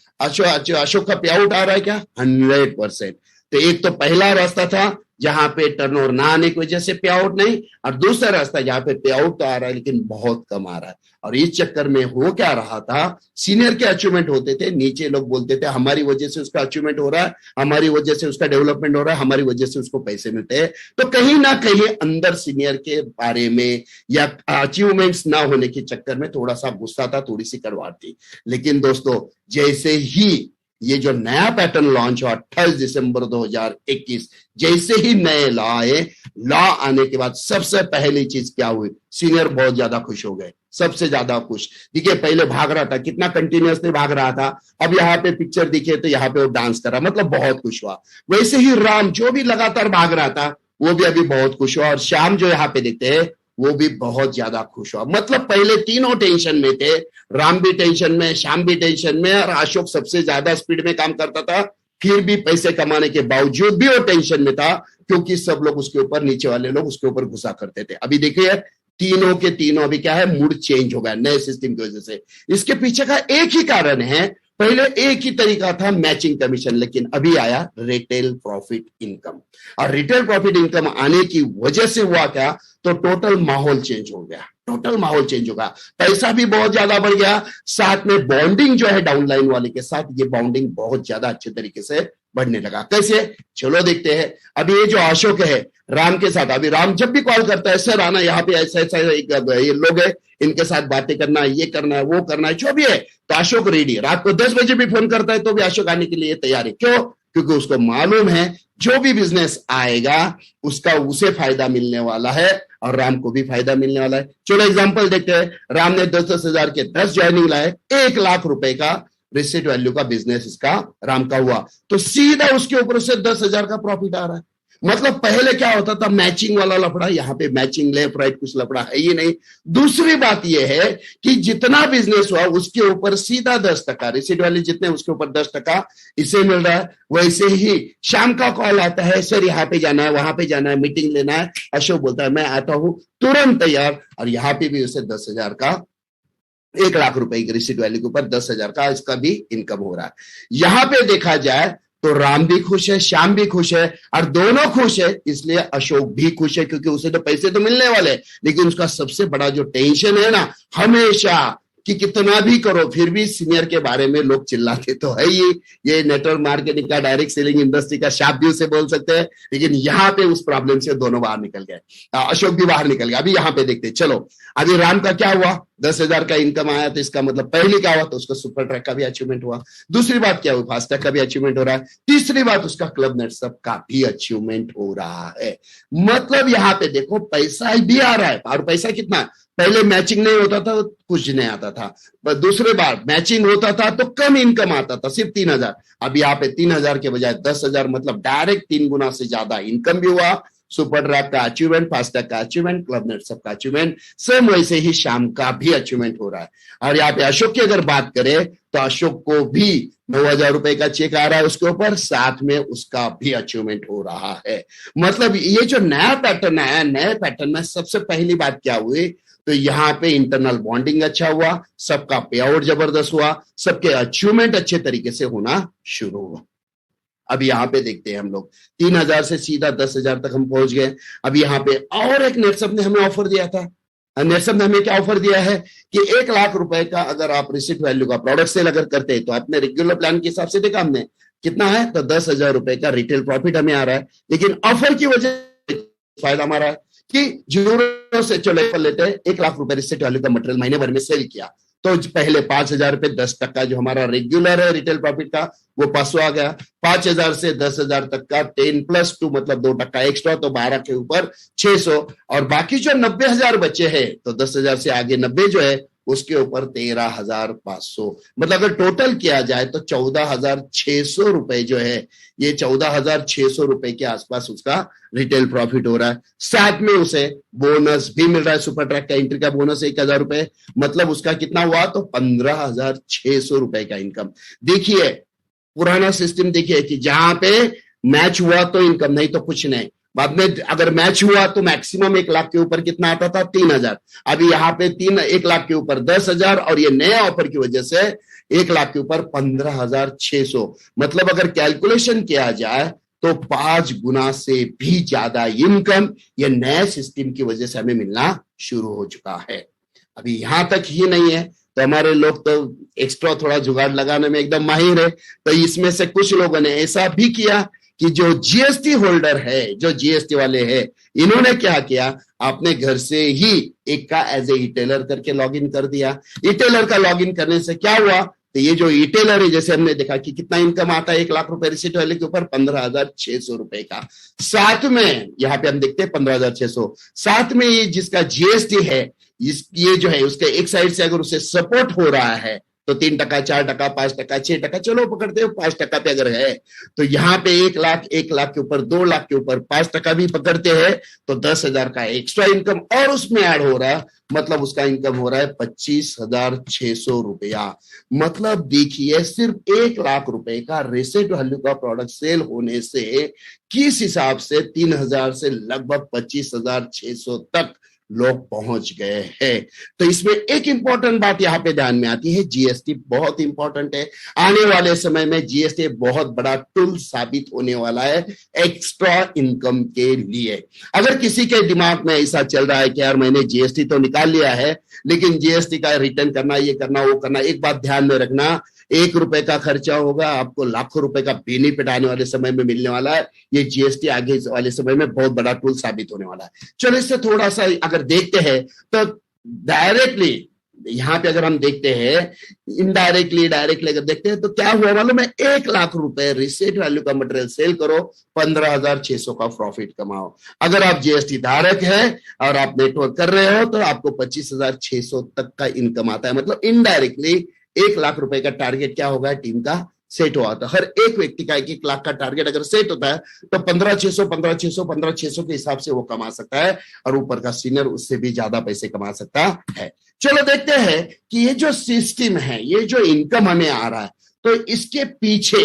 अशोक का पे आउट आ रहा है क्या, 100%। तो एक तो पहला रास्ता था जहां पे टर्नओवर ना आने की वजह से पे आउट नहीं, और दूसरा रास्ता जहां पे पे आउट तो आ रहा है लेकिन बहुत कम आ रहा है। और इस चक्कर में हो क्या रहा था, सीनियर के अचीवमेंट होते थे, नीचे लोग बोलते थे हमारी वजह से उसका अचीवमेंट हो रहा है, हमारी वजह से उसका डेवलपमेंट हो रहा है, हमारी वजह से उसको पैसे मिलते हैं। तो कहीं ना कहीं अंदर सीनियर के बारे में या अचीवमेंट्स ना होने के चक्कर में थोड़ा सा गुस्सा था, थोड़ी सी कड़वाहट थी। लेकिन दोस्तों जैसे ही ये जो नया पैटर्न लॉन्च हुआ 28 दिसंबर 2021, जैसे ही नए लॉ आए, लॉ आने के बाद सबसे पहली चीज क्या हुई, सीनियर बहुत ज्यादा खुश हो गए, सबसे ज्यादा खुश। देखिए पहले भाग रहा था, कितना कंटिन्यूअसली भाग रहा था, अब यहाँ पे पिक्चर दिखे तो यहाँ पे वो डांस कर रहा, मतलब बहुत खुश हुआ। वैसे ही राम जो भी लगातार भाग रहा था वो भी अभी बहुत खुश हुआ, और श्याम जो यहाँ पे देखते हैं वो भी बहुत ज्यादा खुश हुआ। मतलब पहले तीनों टेंशन में थे, राम भी टेंशन में, श्याम भी टेंशन में, और अशोक सबसे ज्यादा स्पीड में काम करता था, फिर भी पैसे कमाने के बावजूद भी वो टेंशन में था, क्योंकि सब लोग उसके ऊपर, नीचे वाले लोग उसके ऊपर गुस्सा करते थे। अभी देखिए तीनों के तीनों अभी क्या है, मूड चेंज हो गया नए सिस्टम की वजह से। इसके पीछे का एक ही कारण है, पहले एक ही तरीका था मैचिंग कमीशन, लेकिन अभी आया रिटेल प्रॉफिट इनकम। और रिटेल प्रॉफिट इनकम आने की वजह से हुआ क्या, तो टोटल माहौल चेंज हो गया, टोटल माहौल चेंज होगा, पैसा भी बहुत ज्यादा बढ़ गया, साथ में बॉन्डिंग जो है डाउनलाइन वाले के साथ, ये बॉन्डिंग बहुत ज्यादा अच्छे तरीके से बढ़ने लगा। कैसे, चलो देखते हैं। अभी ये जो अशोक है राम के साथ, अभी राम जब भी कॉल करता है, सर आना यहाँ पे, ऐसा ऐसा ये लोग है, इनके साथ बातें करना है, ये करना है, वो करना है, जो भी है, तो अशोक रेडी। रात को 10 बजे भी फोन करता है तो भी अशोक आने के लिए तैयार है। क्यों, क्योंकि उसको मालूम है जो भी बिजनेस आएगा उसका उसे फायदा मिलने वाला है और राम को भी फायदा मिलने वाला है। चलो एग्जांपल देखते हैं। राम ने 10-10 हजार के 10 ज्वाइनिंग लाए, 1 लाख रुपए का रिसीट वैल्यू का बिजनेस इसका राम का हुआ, तो सीधा उसके ऊपर से 10,000 का प्रॉफिट आ रहा है। मतलब पहले क्या होता था, मैचिंग वाला लफड़ा, यहाँ पे मैचिंग लेफ्ट राइट कुछ लफड़ा है ही नहीं। दूसरी बात यह है कि जितना बिजनेस हुआ उसके ऊपर सीधा 10%, रिसीट वैल्यू जितने उसके ऊपर 10% इसे मिल रहा है। वैसे ही शाम का कॉल आता है, सर यहाँ पे जाना है, वहां पे जाना है, मीटिंग लेना है, अशोक बोलता है मैं आता हूं, तुरंत तैयार, और यहाँ पे भी उसे 10,000 का, 1 लाख रुपए की रिसीट वैल्यू के ऊपर 10,000 का इसका भी इनकम हो रहा है। यहां पे देखा जाए तो राम भी खुश है, श्याम भी खुश है, और दोनों खुश है, इसलिए अशोक भी खुश है, क्योंकि उसे तो पैसे तो मिलने वाले, लेकिन उसका सबसे बड़ा जो टेंशन है ना, हमेशा कि कितना भी करो फिर भी सीनियर के बारे में लोग चिल्लाते तो है ही। ये नेटवर्क मार्केटिंग का, डायरेक्ट सेलिंग इंडस्ट्री का शाप भी उसे बोल सकते हैं, लेकिन यहाँ पे उस प्रॉब्लम से दोनों बाहर निकल गए, अशोक भी बाहर निकल गया। अभी यहाँ पे देखते चलो, अभी राम का क्या हुआ, 10,000 का इनकम आया तो इसका मतलब पहली क्या हुआ, तो उसका सुपर ट्रैक का भी अचीवमेंट हुआ। दूसरी बात क्या हुई, फास्टैग का भी अचीवमेंट हो रहा है। तीसरी बात, उसका क्लब नेटसप का भी अचीवमेंट हो रहा है। मतलब यहाँ पे देखो पैसा भी आ रहा है, और पैसा कितना, पहले मैचिंग नहीं होता था, कुछ नहीं आता था। दूसरे बार मैचिंग होता था तो कम इनकम आता था, सिर्फ 3,000। अब यहाँ पे 3,000 के बजाय 10,000, मतलब डायरेक्ट 3 गुना से ज्यादा इनकम भी हुआ। सुपर ड्रैग का अचीवमेंट, फास्टैग का अचीवमेंट, क्लब नेटसप का अचीवमेंट, सेम वैसे ही शाम का भी अचीवमेंट हो रहा है। और यहाँ पे अशोक की अगर बात करें तो अशोक को भी 9,000 रुपए का चेक आ रहा है उसके ऊपर, साथ में उसका भी अचीवमेंट हो रहा है। मतलब ये जो नया पैटर्न आया, नए पैटर्न में सबसे पहली बात क्या हुई, तो यहाँ पे इंटरनल बॉन्डिंग अच्छा हुआ, सबका पे आउट जबरदस्त हुआ, सबके अचीवमेंट अच्छे तरीके से होना शुरू हुआ। अब यहाँ पे देखते हैं हम लोग 3,000 से सीधा 10,000 तक हम पहुंच गए। अब यहाँ पे और एक नेटसप ने हमें ऑफर दिया था। नेटसप ने हमें क्या ऑफर दिया है कि 1,00,000 रुपए का अगर आप रिसिट वैल्यू का प्रोडक्ट सेल अगर करते हैं, तो अपने रेगुलर प्लान के हिसाब से देखा हमने कितना है, तो 10,000 रुपए का रिटेल प्रॉफिट हमें आ रहा है। लेकिन ऑफर की वजह से फायदा हमारा है कि जीरो से चलो पर लेते हैं, 1,00,000 रुपए रिसिट वैल्यू का मटेरियल महीने भर में सेल किया, तो पहले 5,000 रुपए 10% जो हमारा रेगुलर है रिटेल प्रॉफिट का, वो पासो आ गया। 5,000 से 10,000 तक का 10+2 मतलब 2% एक्स्ट्रा, तो 12 के ऊपर 600, और बाकी जो 90,000 बचे हैं, तो 10,000 से आगे 90 जो है उसके ऊपर 13,500, मतलब अगर टोटल किया जाए तो 14,600 रुपए जो है, ये 14,600 रुपए के आसपास उसका रिटेल प्रॉफिट हो रहा है। साथ में उसे बोनस भी मिल रहा है, सुपर ट्रैक का एंट्री का बोनस 1,000 रुपए, मतलब उसका कितना हुआ, तो 15,600 रुपए का इनकम। देखिए पुराना सिस्टम देखिए कि जहां पे मैच हुआ तो इनकम, नहीं तो कुछ नहीं। बाद में अगर मैच हुआ तो मैक्सिमम 1,00,000 के ऊपर कितना आता था, 3,000। अभी यहाँ पे 1,00,000 के ऊपर 10,000, और ये नए ऑफर की वजह से 1,00,000 के ऊपर 15,600, मतलब अगर कैलकुलेशन किया जाए तो 5 गुना से भी ज्यादा इनकम ये नए सिस्टम की वजह से हमें मिलना शुरू हो चुका है। अभी यहां तक ही नहीं है, तो हमारे लोग तो एक्स्ट्रा थोड़ा जुगाड़ लगाने में एकदम माहिर है। तो इसमें से कुछ लोगों ने ऐसा भी किया कि जो जीएसटी होल्डर है, जो जीएसटी वाले हैं, इन्होंने क्या किया, आपने घर से ही एक का एज ए रिटेलर करके लॉगिन कर दिया। रिटेलर का लॉगिन करने से क्या हुआ, तो ये जो रिटेलर है, जैसे हमने देखा कि कितना इनकम आता है 1,00,000 रुपए रिसिट वाले के ऊपर, 15,600 रुपए का। साथ में यहाँ पे हम देखते हैं 15,600, साथ में ये जिसका जीएसटी है, ये जो है उसके एक साइड से अगर उसे सपोर्ट हो रहा है तो 3%, 4%, 5%, 6%, चलो पकड़ते हो 5% पे अगर है, तो यहाँ पे 1,00,000 के ऊपर 2,00,000 के ऊपर 5% भी पकड़ते हैं, तो 10,000 का एक्स्ट्रा इनकम और उसमें ऐड हो रहा है, मतलब उसका इनकम हो रहा है 25,600 रुपया। मतलब देखिए सिर्फ 1,00,000 रुपए का रिसिट वैल्यू का प्रोडक्ट सेल होने से किस हिसाब से 3,000 से लगभग 25,600 तक लोग पहुंच गए हैं। तो इसमें एक इंपॉर्टेंट बात यहां पे ध्यान में आती है, जीएसटी बहुत इंपॉर्टेंट है। आने वाले समय में जीएसटी बहुत बड़ा टूल साबित होने वाला है एक्स्ट्रा इनकम के लिए। अगर किसी के दिमाग में ऐसा चल रहा है कि यार मैंने जीएसटी तो निकाल लिया है, लेकिन जीएसटी का रिटर्न करना, ये करना, वो करना, एक बात ध्यान में रखना, 1 रुपए का खर्चा होगा, आपको लाखों रुपए का बेनिफिट आने वाले समय में मिलने वाला है। ये जीएसटी आगे वाले समय में बहुत बड़ा टूल साबित होने वाला है। चलो इससे थोड़ा सा अगर देखते हैं तो डायरेक्टली यहाँ पे अगर हम देखते हैं, इनडायरेक्टली डायरेक्टली अगर देखते हैं तो क्या हुआ मालूम है, 1,00,000 रुपए रिसिट वैल्यू का मटेरियल सेल करो, 15,600 का प्रॉफिट कमाओ। अगर आप जीएसटी धारक है और आप नेटवर्क कर रहे हो तो आपको 25,600 तक का इनकम आता है। मतलब इनडायरेक्टली 1,00,000 रुपए का टारगेट क्या होगा टीम का सेट हुआ था। हर एक व्यक्ति का 1-1 लाख का टारगेट अगर सेट होता है तो 15,600 के हिसाब से वो कमा सकता है, और ऊपर का सीनियर उससे भी ज्यादा पैसे कमा सकता है। चलो देखते हैं कि ये जो सिस्टम है, ये जो इनकम हमें आ रहा है, तो इसके पीछे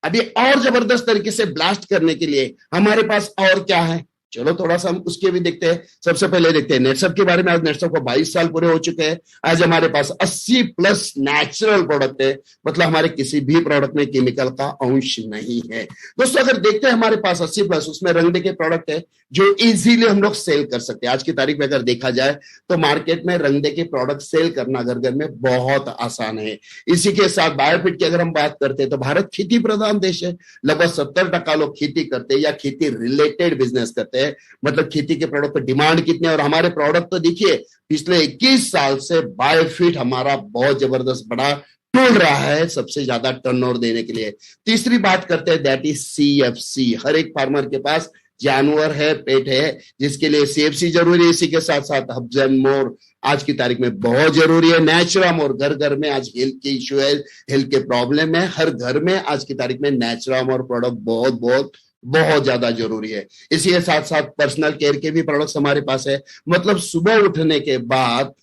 अभी और जबरदस्त तरीके से ब्लास्ट करने के लिए हमारे पास और क्या है, चलो थोड़ा सा हम उसके भी देखते हैं। सबसे पहले देखते हैं नेटसप के बारे में। आज नेटसप को 22 साल पूरे हो चुके हैं। आज हमारे पास 80+ नेचुरल प्रोडक्ट है, मतलब हमारे किसी भी प्रोडक्ट में केमिकल का अंश नहीं है। दोस्तों अगर देखते हैं हमारे पास 80+, उसमें रंग के प्रोडक्ट है जो इजीली हम लोग सेल कर सकते हैं। आज की तारीख में अगर देखा जाए तो मार्केट में रंग के प्रोडक्ट सेल करना घर घर में बहुत आसान है। इसी के साथ बायोफिट की अगर हम बात करते हैं तो भारत खेती प्रधान देश है। लगभग 70% लोग खेती करते हैं या खेती रिलेटेड बिजनेस करते हैं। है, मतलब खेती के प्रोडक्ट पर डिमांड कितनी है। और हमारे प्रोडक्ट तो देखिए पिछले 21 साल से बायोफिट हमारा बहुत जबरदस्त बड़ा टूल रहा है सबसे ज्यादा टर्नओवर देने के लिए। तीसरी बात करते हैं, दैट इज CFC। हर एक फार्मर के पास जानवर है, पेट है, जिसके लिए CFC जरूरी है। इसी के साथ साथ हब्स एंड मोर आज की तारीख में बहुत जरूरी है। नेचुरम, और घर घर में आज हेल्थ की इश्यू है, हेल्थ के प्रॉब्लम है, हर घर में आज की तारीख में नेचुरम और प्रोडक्ट बहुत बहुत बहुत ज्यादा जरूरी है। इसी के साथ साथ पर्सनल केयर के भी प्रोडक्ट्स हमारे पास है। मतलब सुबह उठने के बाद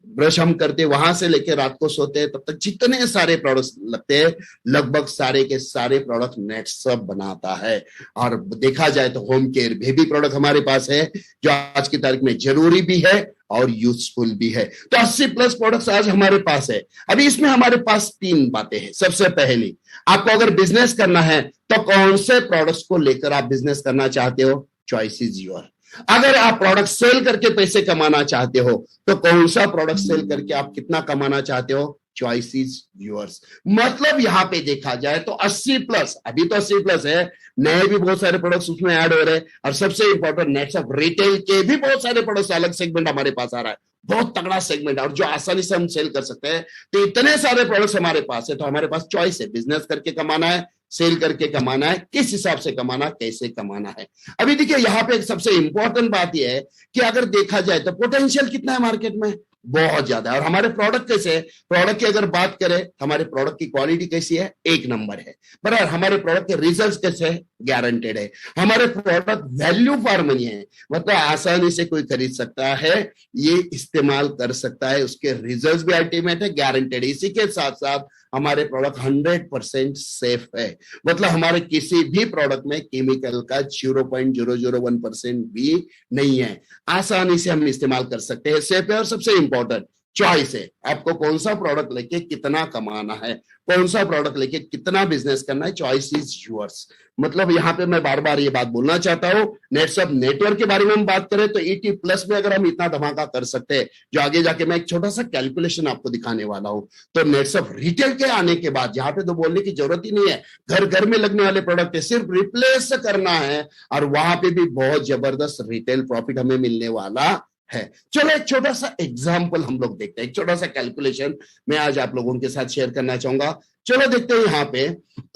ब्रश हम करते वहां से लेकर रात को सोते हैं तब तक जितने सारे प्रोडक्ट्स लगते हैं, लगभग सारे के सारे प्रोडक्ट नेटसप बनाता है। और देखा जाए तो होम केयर बेबी प्रोडक्ट हमारे पास है, जो आज की तारीख में जरूरी भी है और यूजफुल भी है। तो 80+ प्रोडक्ट्स आज हमारे पास है। अभी इसमें हमारे पास 3 बातें हैं। सबसे पहली, आपको अगर बिजनेस करना है तो कौन से प्रोडक्ट्स को लेकर आप बिजनेस करना चाहते हो, चॉइस इज योर। अगर आप प्रोडक्ट सेल करके पैसे कमाना चाहते हो तो कौन सा प्रोडक्ट सेल करके आप कितना कमाना चाहते हो, चॉइस इज योर्स। मतलब यहां पे देखा जाए तो 80+, अभी तो 80+ है, नए भी बहुत सारे प्रोडक्ट्स उसमें ऐड हो रहे हैं। और सबसे इंपॉर्टेंट, नेटसप रिटेल के भी बहुत सारे प्रोडक्ट्स अलग सेगमेंट हमारे पास आ रहा है, बहुत तगड़ा सेगमेंट, और जो आसानी से हम सेल कर सकते हैं। तो इतने सारे प्रोडक्ट्स हमारे पास है, तो हमारे पास चॉइस है, बिजनेस करके कमाना है, सेल करके कमाना है, किस हिसाब से कमाना, कैसे कमाना है। अभी देखिए यहां पे एक सबसे इंपॉर्टेंट बात यह है कि अगर देखा जाए तो पोटेंशियल कितना है मार्केट में, बहुत ज्यादा है। और हमारे प्रोडक्ट कैसे है, प्रोडक्ट की अगर बात करें, हमारे प्रोडक्ट की क्वालिटी कैसी है, 1 नंबर है। बराबर, हमारे प्रोडक्ट के रिजल्ट्स कैसे है, गारंटेड है। हमारे प्रोडक्ट वैल्यू फॉर मनी है, मतलब आसानी से कोई खरीद सकता है, ये इस्तेमाल कर सकता है, उसके रिजल्ट्स भी अल्टीमेट है, गारंटेड है। इसी के साथ साथ हमारे प्रोडक्ट 100% सेफ है, मतलब हमारे किसी भी प्रोडक्ट में केमिकल का 0.001% भी नहीं है, आसानी से हम इस्तेमाल कर सकते हैं, सेफ है। और सबसे इंपॉर्टेंट, चॉइस है, आपको कौन सा प्रोडक्ट लेके कितना कमाना है, कौन सा प्रोडक्ट लेके कितना बिजनेस करना है, चॉइस इज योर्स। मतलब यहां पे मैं बार बार ये बात बोलना चाहता हूं, नेटसप नेटवर्क के बारे में हम बात करें तो 80+ में अगर हम इतना धमाका कर सकते हैं, जो आगे जाके मैं एक छोटा सा कैलकुलेशन आपको दिखाने वाला हूं, तो नेटसप रिटेल के आने के बाद यहाँ पे तो बोलने की जरूरत ही नहीं है, घर घर में लगने वाले प्रोडक्ट है, सिर्फ रिप्लेस करना है, और वहां पे भी बहुत जबरदस्त रिटेल प्रॉफिट हमें मिलने वाला है। चलो एक छोटा सा एग्जाम्पल हम लोग देखते हैं, एक छोटा सा कैलकुलेशन मैं आज आप लोगों के साथ शेयर करना चाहूंगा। चलो देखते हैं, यहाँ पे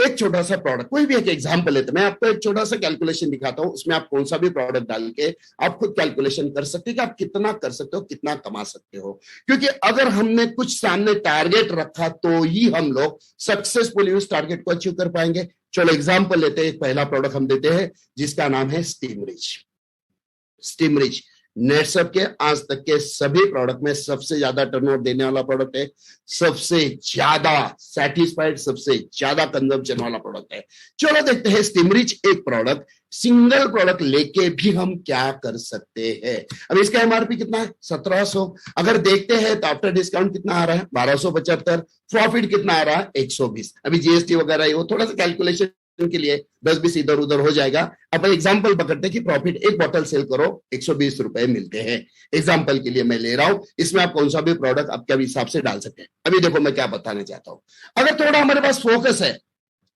एक छोटा सा प्रोडक्ट, कोई भी एक एग्जाम्पल लेते, मैं आपको एक छोटा सा कैलकुलेशन दिखाता हूं, उसमें आप कौन सा भी प्रोडक्ट डाल के आप खुद कैलकुलेशन कर सकते हैं कि आप कितना कर सकते हो, कितना कमा सकते हो। क्योंकि अगर हमने कुछ सामने टारगेट रखा तो ही हम लोग सक्सेसफुली उस टारगेट को अचीव कर पाएंगे। चलो एग्जाम्पल लेते हैं, एक पहला प्रोडक्ट हम देते हैं जिसका नाम है स्टीमरिच। स्टीमरिच नेटसप के आज तक के सभी प्रोडक्ट में सबसे ज्यादा टर्नओवर देने वाला प्रोडक्ट है, सबसे ज्यादा सेटिस्फाइड, सबसे ज्यादा कंजम्पशन वाला प्रोडक्ट है। चलो देखते हैं स्टीमरिच एक प्रोडक्ट, सिंगल प्रोडक्ट लेके भी हम क्या कर सकते हैं। अब इसका MRP कितना है, 1700। अगर देखते हैं तो आफ्टर डिस्काउंट कितना आ रहा है, 1275। प्रॉफिट कितना आ रहा है, 120। अभी GST वगैरह है, वो थोड़ा सा कैलकुलेशन के लिए 10-20 इधर उधर हो जाएगा। अब एग्जांपल पकड़ते हैं कि प्रॉफिट एक बॉटल सेल करो 120 रुपए मिलते हैं, एग्जांपल के लिए मैं ले रहा हूं। इसमें आप कौन सा भी प्रोडक्ट आपके हिसाब से डाल सकते हैं। अभी देखो मैं क्या बताने चाहता हूं, अगर थोड़ा हमारे पास फोकस है,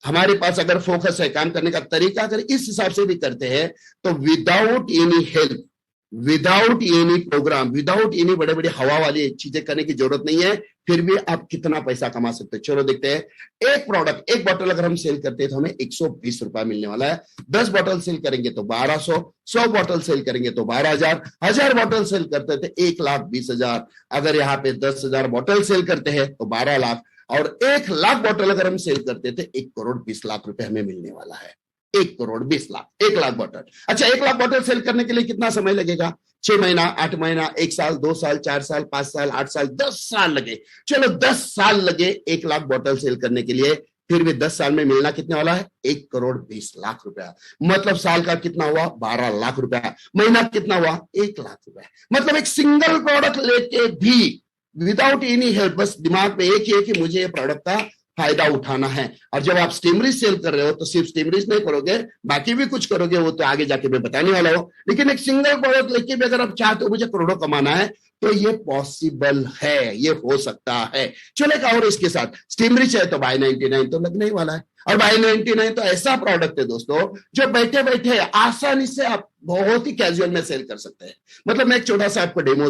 हमारे पास अगर फोकस है, काम करने का तरीका अगर इस हिसाब से भी करते हैं, तो without any help, without any programme, without any बड़े बड़े हवा वाली चीजें करने की जरूरत नहीं है, फिर भी आप कितना पैसा कमा सकते हैं। चलो देखते हैं, एक प्रोडक्ट, एक बोतल अगर हम सेल करते हैं तो हमें 120 रुपया मिलने वाला है। 10 बोतल सेल करेंगे तो 1200, 100 बोतल सेल करेंगे तो 12,000, 1000 बोतल सेल करते थे 1,20,000। अगर यहाँ पे 10,000 बोतल सेल करते हैं तो 12 लाख, और 1 लाख बोतल अगर हम सेल करते थे 1,20,00,000 रुपए हमें मिलने वाला है। 1,20,00,000, 1 लाख बोतल। अच्छा, 1 लाख बोतल सेल करने के लिए कितना समय लगेगा, 6 महीना, 8 महीना, 1 साल, 2 साल, 4 साल, 5 साल, 8 साल, 10 साल लगे। चलो 10 साल लगे 1 लाख बोतल सेल करने के लिए, फिर भी 10 साल में मिलना कितने वाला है, 1,20,00,000 रुपया। मतलब साल का कितना हुआ, 12 लाख रुपया। महीना कितना हुआ, 1 लाख रुपया। मतलब एक सिंगल प्रोडक्ट लेके भी विदाउट एनी हेल्प, बस दिमाग में एक ही है कि मुझे ये प्रोडक्ट का फायदा उठाना है। और जब आप स्टीमरिच सेल कर रहे हो तो सिर्फ स्टीमरिच नहीं करोगे, बाकी भी कुछ करोगे, वो तो आगे जाके मैं बताने वाला हूं। लेकिन एक सिंगल प्रोडक्ट लेके भी अगर आप चाहते हो मुझे करोड़ों कमाना है, तो ये पॉसिबल है, ये हो सकता है। चलो एक और इसके साथ, स्टीमरिच है तो बाय 99 तो लगने ही वाला है। और बाय 99 तो ऐसा प्रोडक्ट है दोस्तों जो बैठे बैठे आसानी से आप बहुत ही कैजुअल में सेल कर सकते हैं। मतलब मैं एक छोटा सा आपको डेमो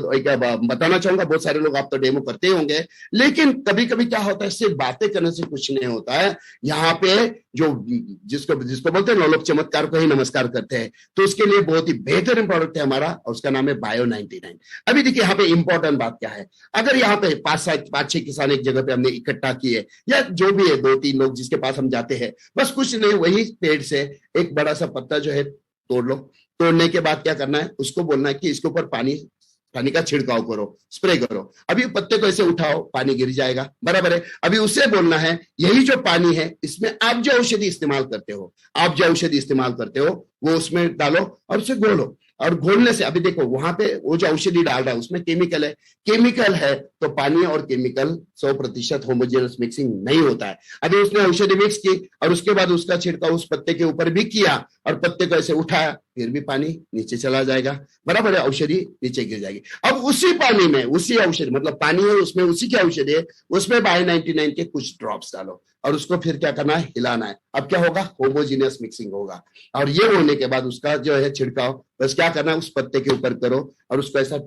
बताना चाहूंगा, बहुत सारे लोग आप तो डेमो करते होंगे, लेकिन कभी कभी क्या होता है, सिर्फ बातें करने से कुछ नहीं होता है। यहाँ पे जो जिसको जिसको बोलते हैं ना, लोग चमत्कार को ही नमस्कार करते हैं, तो उसके लिए बहुत ही बेहतरीन प्रोडक्ट है हमारा, और उसका नाम है बायो 99। अभी देखिए यहाँ पे इंपॉर्टेंट बात क्या है, अगर यहाँ पे 5-6 किसान एक जगह पे हमने इकट्ठा किए, या जो भी है 2-3 लोग जिसके पास हम जाते हैं, बस कुछ नहीं, वही पेड़ से एक बड़ा सा पत्ता जो है तोड़ लो। तोड़ने के बाद क्या करना है, उसको बोलना है कि इसके ऊपर पानी का छिड़काव करो, स्प्रे करो। अभी पत्ते को ऐसे उठाओ, पानी गिर जाएगा, बराबर है। अभी उससे बोलना है यही जो पानी है इसमें आप जो औषधि इस्तेमाल करते हो वो उसमें डालो और उसे घोलो। और घोलने से अभी देखो वहां पे वो जो औषधि डाल रहा है उसमें केमिकल है, तो पानी और केमिकल 100% होमोजेनस मिक्सिंग नहीं होता है। अभी उसने औषधि मिक्स की और उसके बाद उसका छिड़काव उस पत्ते के ऊपर भी किया और पत्ते को ऐसे उठाया, फिर भी पानी नीचे चला जाएगा, बराबर है, औषधि नीचे गिर जाएगी। अब उसी पानी में उसी औषधि, मतलब पानी है उसमें उसी की औषधि है, उसमें बाय 99 के कुछ ड्रॉप्स डालो और उसको फिर क्या करना है, हिलाना है। अब क्या होगा, होमोजीनियस मिक्सिंग होगा। और ये होने के बाद उसका जो है छिड़काव बस क्या करना है, उस पत्ते के ऊपर करो और उसको ऐसा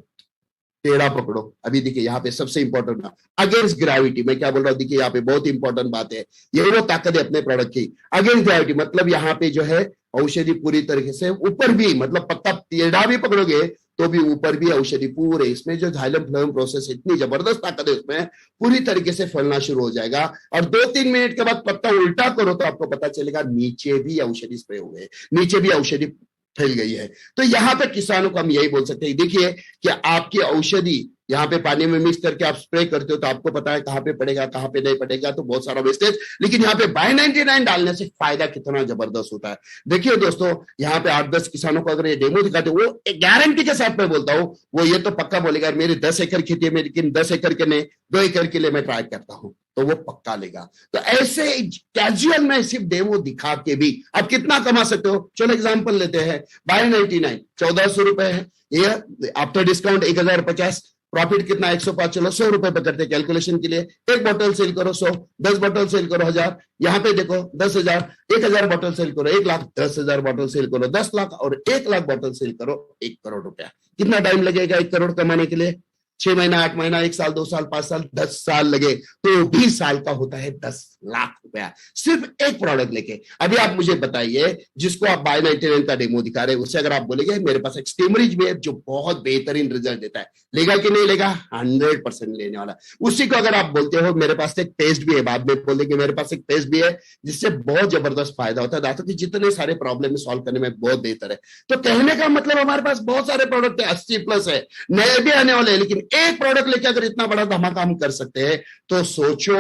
टेढ़ा पकड़ो। अभी देखिए यहाँ पे सबसे इंपॉर्टेंट बात, अगेंस्ट ग्रेविटी, मैं क्या बोल रहा हूँ, देखिए यहाँ पे बहुत इंपॉर्टेंट बात है, यही वो ताकत है अपने प्रोडक्ट की। अगेंस्ट ग्रेविटी मतलब यहाँ पे जो है औषधि पूरी तरीके से ऊपर भी, मतलब पत्ता टेढ़ा भी पकड़ोगे तो भी ऊपर भी औषधि पूरे, इसमें जो जाइलम फ्लोएम प्रोसेस, इतनी जबरदस्त ताकत है उसमें, पूरी तरीके से फैलना शुरू हो जाएगा। और 2-3 मिनट के बाद पत्ता उल्टा करो तो आपको पता चलेगा नीचे भी औषधि स्प्रे हुए, नीचे भी औषधि फैल गई है। तो यहाँ पे किसानों को हम यही बोल सकते हैं, देखिए कि आपकी औषधि यहाँ पे पानी में मिक्स करके आप स्प्रे करते हो तो आपको पता है कहाँ पे पड़ेगा कहाँ पे नहीं पड़ेगा, तो बहुत सारा वेस्टेज। लेकिन यहाँ पे बाय 99 डालने से फायदा कितना जबरदस्त होता है। देखिए दोस्तों, यहाँ पे 8-10 किसानों को अगर ये डेमो दिखाते, वो गारंटी के साथ मैं बोलता हूँ, वो ये तो पक्का बोलेगा मेरी 10 एकड़ खेती है, लेकिन 10 एकड़ के नहीं 2 एकड़ के लिए मैं ट्राई करता हूँ, तो वो पक्का लेगा। तो ऐसे कैजुअल में सिर्फ डेमो दिखा के भी आप कितना कमा सकते हो। चलो एग्जांपल लेते हैं, बाय 99 1400 रुपए है, ये आफ्टर डिस्काउंट 1050, प्रॉफिट कितना 105, चलो 100 रुपए पे करते कैलकुलेशन के लिए। एक बोतल सेल करो 100, 10 बोतल सेल करो 1000, यहाँ पे देखो 10,000, 1000 बोतल सेल करो 1 लाख, 10,000 बोतल सेल करो 10 लाख, और 1 लाख बोतल सेल करो 1 करोड़ रुपया। कितना टाइम लगेगा 1 करोड़ कमाने के लिए? 6 महीना, 8 महीना, 1 साल, 2 साल, 5 साल, 10 साल लगे तो 20 साल का होता है 10 लाख रुपया, सिर्फ एक प्रोडक्ट लेके। अभी आप मुझे बताइए, जिसको आप बाय 99 का डेमो दिखा रहे हैं, उससे अगर आप बोलेंगे मेरे पास एक स्टीमरिज भी है जो बहुत बेहतरीन रिजल्ट देता है, लेगा कि नहीं लेगा? 100% लेने वाला। उसी को अगर आप बोलते हो मेरे पास एक पेस्ट भी है, बाद में बोल देंगे मेरे पास एक पेस्ट भी है जिससे बहुत जबरदस्त फायदा होता है, दांतों की जितने सारे प्रॉब्लम सॉल्व करने में बहुत बेहतर है। तो कहने का मतलब हमारे पास बहुत सारे प्रोडक्ट है, 80+ है, नए भी आने वाले हैं, लेकिन एक प्रोडक्ट लेके अगर इतना बड़ा धमाका हम कर सकते हैं तो सोचो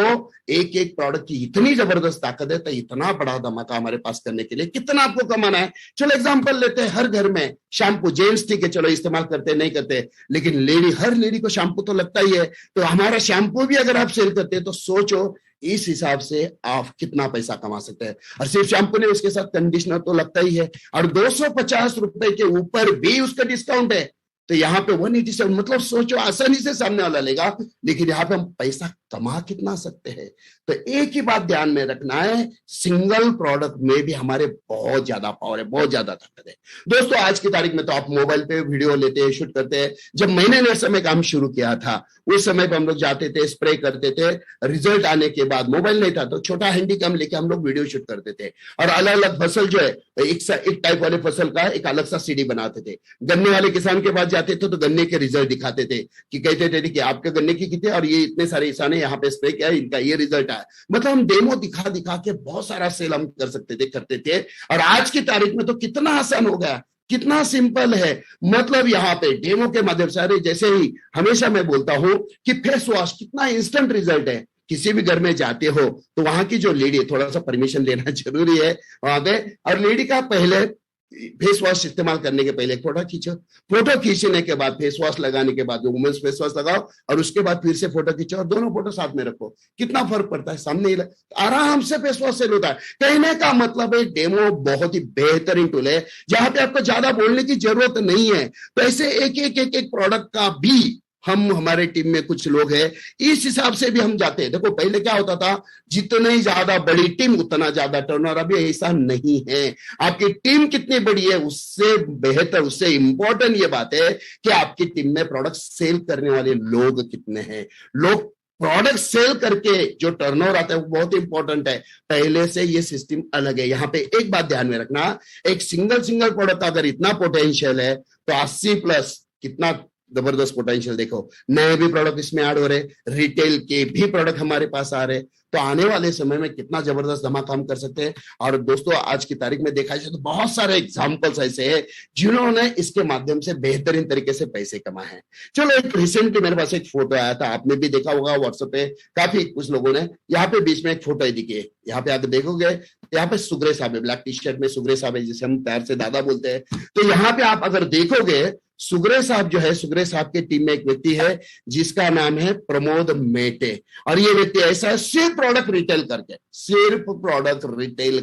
एक एक प्रोडक्ट की इतनी जबरदस्त ताकत है, तो इतना बड़ा धमाका हमारे पास करने के लिए कितना आपको कमाना है। चलो एग्जांपल लेते हैं, हर घर में शैम्पू, जेंट्स ठीक है चलो इस्तेमाल करते नहीं करते, लेकिन लेडी, हर लेडी को शैम्पू तो लगता ही है। तो हमारा शैम्पू भी अगर आप सेल करते हैं तो सोचो इस हिसाब से आप कितना पैसा कमा सकते हैं। और सिर्फ शैम्पू नहीं, उसके साथ कंडीशनर तो लगता ही है, और 250 रुपए के ऊपर भी उसका डिस्काउंट है। तो यहाँ पे 187, मतलब सोचो आसानी से सामने वाला लेगा, लेकिन यहाँ पे हम पैसा कमा कितना सकते हैं। तो एक ही बात ध्यान में रखना है, सिंगल प्रोडक्ट में भी हमारे बहुत ज्यादा पावर है, बहुत ज्यादा ताकत है। दोस्तों आज की तारीख में तो आप मोबाइल पे वीडियो लेते हैं, शूट करते हैं। जब मैंने नए समय काम शुरू किया था उस समय पे हम लोग जाते थे, स्प्रे करते थे, रिजल्ट आने के बाद मोबाइल नहीं था तो छोटा हैंडी कैम लेके हम लोग वीडियो शूट करते थे, और अलग अलग फसल जो है एक टाइप वाले फसल का एक अलग सा सीडी बनाते थे। गन्ने वाले किसान के पास जाते थे तो गन्ने के रिजल्ट दिखाते थे कि कहते थे कि आपके गन्ने की कितने और ये इतने सारे किसान है, यहाँ पे स्प्रे किया है, इनका ये रिजल्ट आया। मतलब हम डेमो दिखा दिखा के बहुत सारा सेल हम कर सकते थे, करते थे। और आज की तारीख में तो कितना आसान हो गया, कितना सिंपल है। मतलब यहाँ पे डेमो के माध्यम से, अरे जैसे ही हमेशा मैं बोलता हूं कि फेस वॉश कितना इंस्टेंट रिजल्ट है। किसी भी घर में जाते हो तो वहां की जो लेडी है, थोड़ा सा परमिशन लेना जरूरी है वहां पे, और लेडी का पहले फेस वॉश इस्तेमाल करने के पहले फोटो खींचो, फोटो खींचने के बाद फेस वॉश लगाने के बाद वुमेन्स फेस वॉश लगाओ, और उसके बाद फिर से फोटो खींचो, और दोनों फोटो साथ में रखो। कितना फर्क पड़ता है, सामने ही आराम से फेस वॉश सेल होता है। कहने का मतलब है डेमो बहुत ही बेहतरीन टूल है जहां पे आपको ज्यादा बोलने की जरूरत नहीं है। तो ऐसे एक एक प्रोडक्ट का भी हम हमारे टीम में कुछ लोग हैं, इस हिसाब से भी हम जाते हैं। देखो पहले क्या होता था, जितनी ज्यादा बड़ी टीम उतना ज्यादा टर्नओवर। अभी ऐसा नहीं है। आपकी टीम कितनी बड़ी है उससे बेहतर, उससे इंपॉर्टेंट ये बात है कि आपकी टीम में प्रोडक्ट सेल करने वाले लोग कितने हैं। लोग प्रोडक्ट सेल करके जो टर्नओवर आता है वो बहुत इंपॉर्टेंट है। पहले से ये सिस्टम अलग है। यहाँ पे एक बात ध्यान में रखना, एक सिंगल प्रोडक्ट अगर इतना पोटेंशियल है तो 80 प्लस कितना जबरदस्त पोटेंशियल। देखो नए भी प्रोडक्ट इसमें ऐड हो रहे, रिटेल के भी प्रोडक्ट हमारे पास आ रहे, तो आने वाले समय में कितना जबरदस्त धमाका हम कर सकते हैं। और दोस्तों आज की तारीख में देखा जाए तो बहुत सारे एग्जांपल्स ऐसे हैं जिन्होंने इसके माध्यम से बेहतरीन तरीके से पैसे कमाए हैं। चलो एक रिसेंटली मेरे पास एक फोटो आया था, आपने भी देखा होगा व्हाट्सएप पे, काफी कुछ लोगों ने। यहाँ पे बीच में एक फोटो दिखी, यहाँ पे आकर देखोगे, यहाँ पे सुग्रे साहब है, ब्लैक टी शर्ट में सुग्रे साहब है, जिसे हम प्यार से दादा बोलते हैं। तो यहाँ पे आप अगर देखोगे, सुग्रे साहब जो है, सुग्रे साहब के टीम में एक व्यक्ति है जिसका नाम है प्रमोद मेटे। और ये व्यक्ति ऐसा है, सिर्फ प्रोडक्ट रिटेल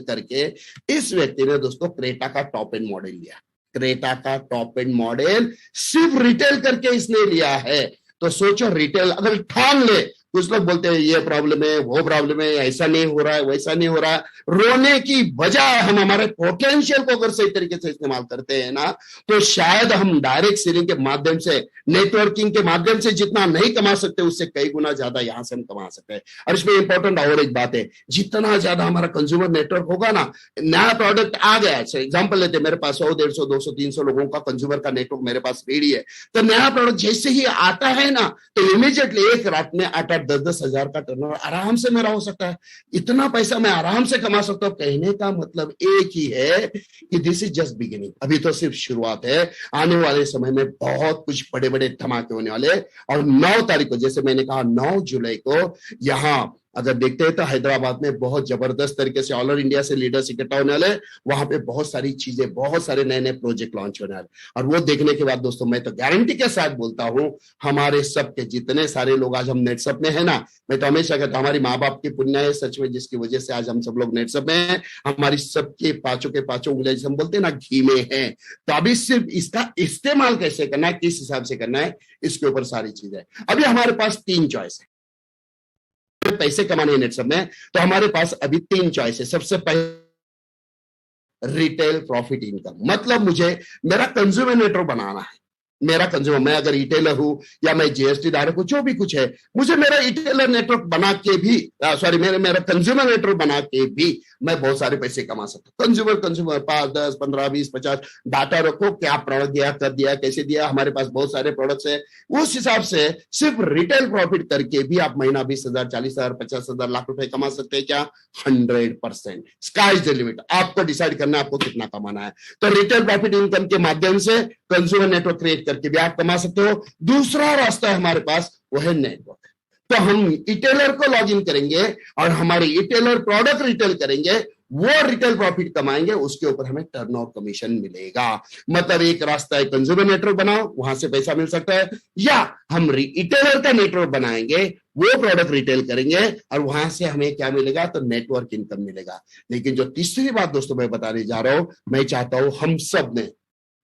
करके इस व्यक्ति ने दोस्तों क्रेटा का टॉप एंड मॉडल लिया। क्रेटा का टॉप एंड मॉडल सिर्फ रिटेल करके इसने लिया है। तो सोचो, रिटेल अगर ठान ले, कुछ लोग बोलते हैं ये प्रॉब्लम है, वो प्रॉब्लम है, ऐसा नहीं हो रहा है, वैसा नहीं हो रहा है, रोने की बजाय हम हमारे पोटेंशियल को अगर सही तरीके से इस्तेमाल करते हैं ना, तो शायद हम डायरेक्ट सेलिंग के माध्यम से, नेटवर्किंग के माध्यम से जितना नहीं कमा सकते उससे कई गुना ज्यादा यहां से हम कमा सकते हैं। और इसमें इंपॉर्टेंट और एक बात है, जितना ज्यादा हमारा कंज्यूमर नेटवर्क होगा ना, नया प्रोडक्ट आ गया, एग्जाम्पल लेते मेरे पास 100, 150, 200, 300 लोगों का कंज्यूमर का नेटवर्क मेरे पास रेडी है, तो नया प्रोडक्ट जैसे ही आता है ना, तो इमीडिएटली एक रात में 8-10 हजार का टर्नओवर आराम से मेरा हो सकता है। इतना पैसा मैं आराम से कमा सकता हूं। कहने का मतलब एक ही है कि दिस इज जस्ट बिगिनिंग, अभी तो सिर्फ शुरुआत है। आने वाले समय में बहुत कुछ बड़े बड़े धमाके होने वाले। और 9 तारीख को, जैसे मैंने कहा 9 जुलाई को, यहां अगर देखते हैं तो हैदराबाद में बहुत जबरदस्त तरीके से ऑल ओवर इंडिया से लीडर्स इकट्ठा होने वाले। वहां पे बहुत सारी चीजें, बहुत सारे नए नए प्रोजेक्ट लॉन्च होने वाले। और वो देखने के बाद दोस्तों मैं तो गारंटी के साथ बोलता हूं, हमारे सबके जितने सारे लोग आज हम नेटसप में है ना, मैं तो हमेशा कहता हूं हमारी माँ बाप की पुण्य है सच में, जिसकी वजह से आज हम सब लोग नेटसप में हैं। हमारी सबके पांचों के पांचों उंगलियां जिसे हम बोलते हैं ना, घी में है। तो अभी सिर्फ इसका इस्तेमाल कैसे करना है, किस हिसाब से करना है, इसके ऊपर सारी चीजें। अभी हमारे पास 3 चॉइस है पैसे कमाने नेटसप में। तो हमारे पास अभी 3 चॉइस है। सबसे पहले रिटेल प्रॉफिट इनकम, मतलब मुझे मेरा कंज्यूमर नेटवर्क बनाना है। मेरा कंज्यूमर, मैं अगर रिटेलर हूं या मैं जीएसटी धारक हूं, जो भी कुछ है, मुझे मेरा रिटेलर नेटवर्क बना के भी मेरा कंज्यूमर नेटवर्क बना के भी मैं बहुत सारे पैसे कमा सकता हूं। कंज्यूमर 5, 10, 15, 20, 50 डाटा रखो, क्या प्रोडक्ट दिया, कब दिया, कैसे दिया, हमारे पास बहुत सारे प्रोडक्ट्स है। उस हिसाब से सिर्फ रिटेल प्रॉफिट करके भी आप महीना 20,000, 40,000, 50,000, लाख रुपए कमा सकते हैं। क्या? 100%। Sky is the limit. आपको डिसाइड करना है आपको कितना कमाना है। तो रिटेल प्रॉफिट इनकम के माध्यम से कंज्यूमर नेटवर्क क्रिएट करके भी आप कमा सकते हो। दूसरा रास्ता है हमारे पास, वो है नेटवर्क। तो हम रिटेलर को लॉग इन करेंगे और हमारे रिटेलर प्रोडक्ट रिटेल करेंगे, वो रिटेल प्रॉफिट कमाएंगे, उसके ऊपर हमें टर्नओवर कमीशन मिलेगा। मतलब एक रास्ता है कंज्यूमर नेटवर्क बनाओ, वहां से पैसा मिल सकता है, या हम रिटेलर का नेटवर्क बनाएंगे, वो प्रोडक्ट रिटेल करेंगे और वहां से हमें क्या मिलेगा, तो नेटवर्क इनकम मिलेगा। लेकिन जो तीसरी बात दोस्तों मैं बताने जा रहा हूं, मैं चाहता हूं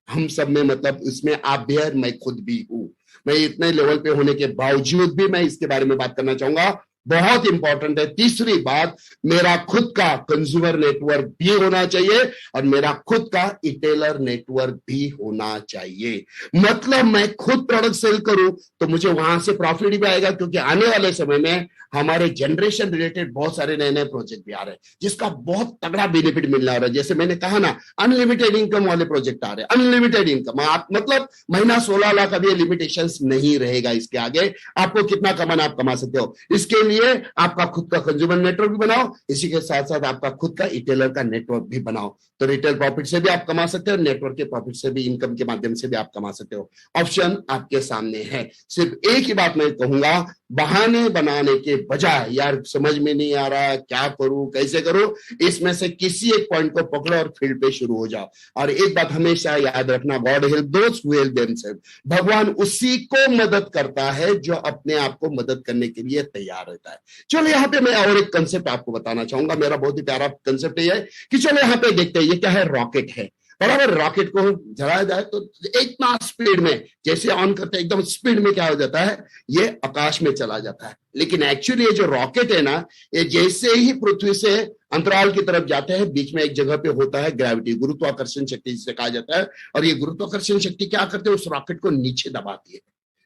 हम सब में मतलब इसमें आप भी है, मैं खुद भी हूं। मैं इतने लेवल पे होने के बावजूद भी मैं इसके बारे में बात करना चाहूंगा। बहुत इंपॉर्टेंट है तीसरी बात, मेरा खुद का कंज्यूमर नेटवर्क भी होना चाहिए और मेरा खुद का रिटेलर नेटवर्क भी होना चाहिए। मतलब मैं खुद प्रोडक्ट सेल करूं तो मुझे वहां से प्रॉफिट भी आएगा, क्योंकि आने वाले समय में हमारे जनरेशन रिलेटेड बहुत सारे नए नए प्रोजेक्ट भी आ रहे हैं, जिसका बहुत तगड़ा बेनिफिट मिलने वाला है। जैसे मैंने कहा ना, अनलिमिटेड इनकम वाले प्रोजेक्ट आ रहे हैं। अनलिमिटेड इनकम, आप मतलब महीना 16 लाख, अभी लिमिटेशन नहीं रहेगा इसके आगे। आपको कितना कमाना आप कमा सकते हो। इसके लिए आपका खुद का कंज्यूमर नेटवर्क भी बनाओ, इसी के साथ साथ आपका खुद का रिटेलर का नेटवर्क भी बनाओ। तो रिटेल प्रॉफिट से भी आप कमा सकते हो, नेटवर्क के प्रॉफिट से भी, इनकम के माध्यम से भी आप कमा सकते हो। ऑप्शन आपके सामने है। सिर्फ एक ही बात मैं कहूंगा, बहाने बनाने के बजाय यार समझ में नहीं आ रहा क्या करूं, कैसे करूं, इसमें से किसी एक पॉइंट को पकड़ो और फील्ड पे शुरू हो जाओ। और एक बात हमेशा याद रखना, God help those who help themself. भगवान उसी को मदद करता है जो अपने आप को मदद करने के लिए तैयार रहता है। चलो यहाँ पे मैं और एक कंसेप्ट आपको बताना चाहूंगा, मेरा बहुत ही प्यारा कंसेप्ट ये है कि चलो यहाँ पे देखते हैं, ये क्या है, रॉकेट है। बराबर। रॉकेट को जलाया जाए तो इतना स्पीड में, जैसे ऑन करते हैं एकदम स्पीड में क्या हो जाता है, ये आकाश में चला जाता है। लेकिन एक्चुअली ये जो रॉकेट है ना, ये जैसे ही पृथ्वी से अंतराल की तरफ जाते हैं, बीच में एक जगह पे होता है ग्रेविटी, गुरुत्वाकर्षण शक्ति जिसे कहा जाता है। और ये गुरुत्वाकर्षण शक्ति क्या करते हैं, उस रॉकेट को नीचे दबाती है,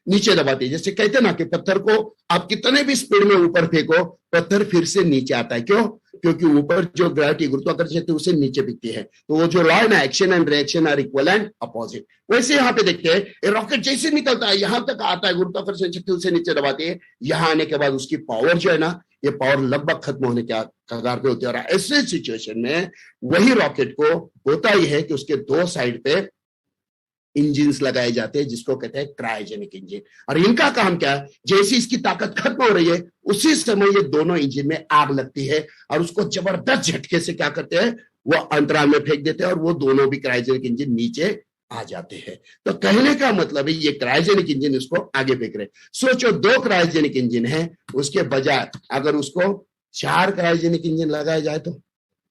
नीचे दबाती है। जैसे कहते हैं ना कि पत्थर को आप कितने भी स्पीड में ऊपर फेंको, पत्थर फिर से नीचे आता है। क्यों? क्योंकि ऊपर जो ग्रेविटी, गुरुत्वाकर्षण शक्ति, उसे नीचे दिखती है। तो वो जो लॉ है ना, action and reaction are equal and opposite, वैसे यहाँ पे देखते हैं रॉकेट जैसे निकलता है यहां तक आता है, गुरुत्वाकर्षण शक्ति उसे नीचे दबाती है। यहां आने के बाद उसकी पावर जो है ना, ये पावर लगभग खत्म होने के कगार पे होती है। और ऐसे सिचुएशन में वही रॉकेट को होता ही है कि उसके दो साइड पे इंजिन्स लगाए जाते हैं, जिसको कहते हैं क्रायोजेनिक इंजन। और इनका काम क्या है, जैसे इसकी ताकत खत्म हो रही है उसी समय ये दोनों इंजन में आग लगती है और उसको जबरदस्त झटके से क्या करते हैं, वो अंतराल में फेंक देते हैं और वो दोनों भी क्रायोजेनिक इंजन नीचे आ जाते हैं। तो कहने का मतलब है ये क्रायोजेनिक इंजन इसको आगे फेंक रहे। सोचो 2 क्रायोजेनिक इंजन है, उसके बजाय अगर उसको 4 क्रायोजेनिक इंजन लगाया जाए तो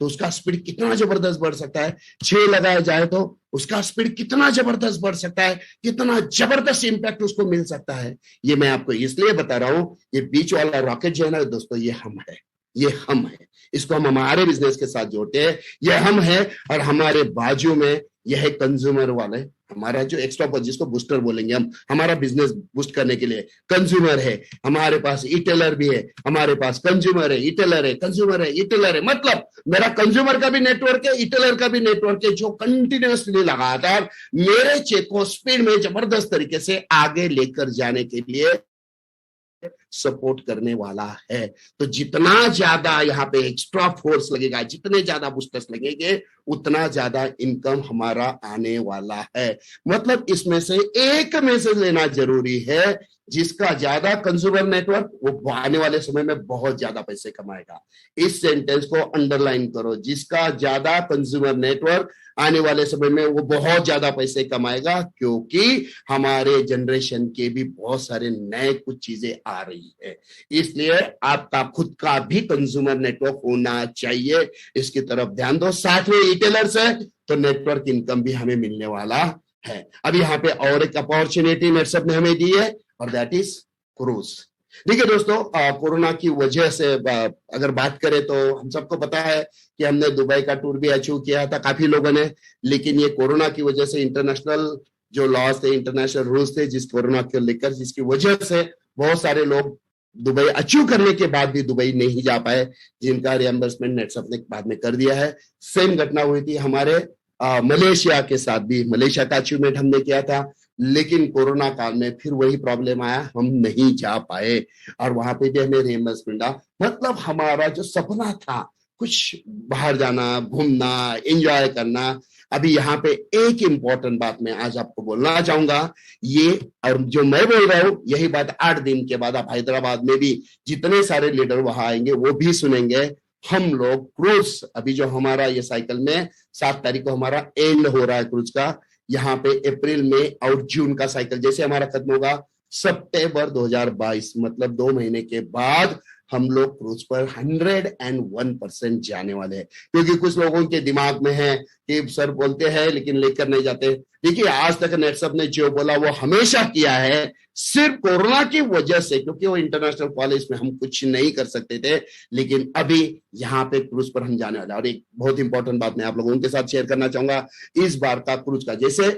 उसका स्पीड कितना जबरदस्त बढ़ सकता है। 6 लगाया जाए तो उसका स्पीड कितना जबरदस्त बढ़ सकता है, कितना जबरदस्त इंपैक्ट उसको मिल सकता है। ये मैं आपको इसलिए बता रहा हूं, ये बीच वाला रॉकेट जो है ना दोस्तों, ये हम है, ये हम है। इसको हम हमारे बिजनेस के साथ जोड़ते हैं, ये हम है। और हमारे बाजू में यह है कंज्यूमर वाले, हमारा जो एक्स्ट्रा, जिसको बूस्टर बोलेंगे हम, हमारा बिजनेस बूस्ट करने के लिए कंज्यूमर है। हमारे पास इटेलर भी है, हमारे पास कंज्यूमर है, इटेलर है, कंज्यूमर है, इटेलर है। मतलब मेरा कंज्यूमर का भी नेटवर्क है, इटेलर का भी नेटवर्क है, जो कंटिन्यूअसली लगातार मेरे चेक को स्पीड में जबरदस्त तरीके से आगे लेकर जाने के लिए सपोर्ट करने वाला है। तो जितना ज्यादा यहाँ पे एक्स्ट्रा फोर्स लगेगा, जितने ज्यादा बूस्टर्स लगेंगे, उतना ज्यादा इनकम हमारा आने वाला है। मतलब इसमें से एक मैसेज लेना जरूरी है, जिसका ज्यादा कंज्यूमर नेटवर्क वो आने वाले समय में बहुत ज्यादा पैसे कमाएगा। इस सेंटेंस को अंडरलाइन करो, जिसका ज्यादा कंज्यूमर नेटवर्क आने वाले समय में वो बहुत ज्यादा पैसे कमाएगा, क्योंकि हमारे जनरेशन के भी बहुत सारे नए कुछ चीजें आ रही है। इसलिए आपका खुद का भी कंज्यूमर नेटवर्क होना चाहिए, इसकी तरफ ध्यान दो। साथ में रिटेलर्स है तो नेटवर्क इनकम भी हमें मिलने वाला है। अब यहाँ पे और एक अपॉर्चुनिटी नेटसप ने हमें दी है, और दैट इज क्रूज। देखिए दोस्तों, कोरोना की वजह से अगर बात करें तो हम सबको पता है कि हमने दुबई का टूर भी अचीव किया था काफी लोगों ने। लेकिन ये कोरोना की वजह से इंटरनेशनल जो लॉज थे, इंटरनेशनल रूल्स थे, जिस कोरोना को लेकर, जिसकी वजह से बहुत सारे लोग दुबई अचीव करने के बाद भी दुबई नहीं जा पाए, जिनका रिएम्बर्समेंट नेटसप ने बाद में कर दिया है। सेम घटना हुई थी हमारे मलेशिया के साथ भी। मलेशिया का अचीवमेंट हमने किया था, लेकिन कोरोना काल में फिर वही प्रॉब्लम आया, हम नहीं जा पाए और वहां पे भी हमें रिएम्बर्समेंट मिला। मतलब हमारा जो सपना था कुछ बाहर जाना, घूमना, एंजॉय करना, अभी यहाँ पे एक इंपॉर्टेंट बात मैं आज आपको बोलना चाहूंगा, ये और जो मैं बोल रहा हूं यही बात 8 दिन के बाद आप हैदराबाद में भी जितने सारे लीडर वहां आएंगे वो भी सुनेंगे। हम लोग क्रूज, अभी जो हमारा ये साइकिल में 7 तारीख को हमारा एंड हो रहा है क्रूज का, यहाँ पे अप्रैल में और जून का साइकिल जैसे हमारा खत्म होगा सितंबर 2022, मतलब 2 महीने के बाद हम लोग क्रूज पर 101% जाने वाले हैं। क्योंकि कुछ लोगों के दिमाग में है कि सर बोलते हैं लेकिन लेकर नहीं जाते। देखिए, आज तक नेटसप ने जो बोला वो हमेशा किया है, सिर्फ कोरोना की वजह से, क्योंकि वो इंटरनेशनल कॉलेज में हम कुछ नहीं कर सकते थे, लेकिन अभी यहाँ पे क्रूज पर हम जाने वाले। और एक बहुत इंपॉर्टेंट बात मैं आप लोगों के साथ शेयर करना चाहूंगा, इस बार का क्रूज का, जैसे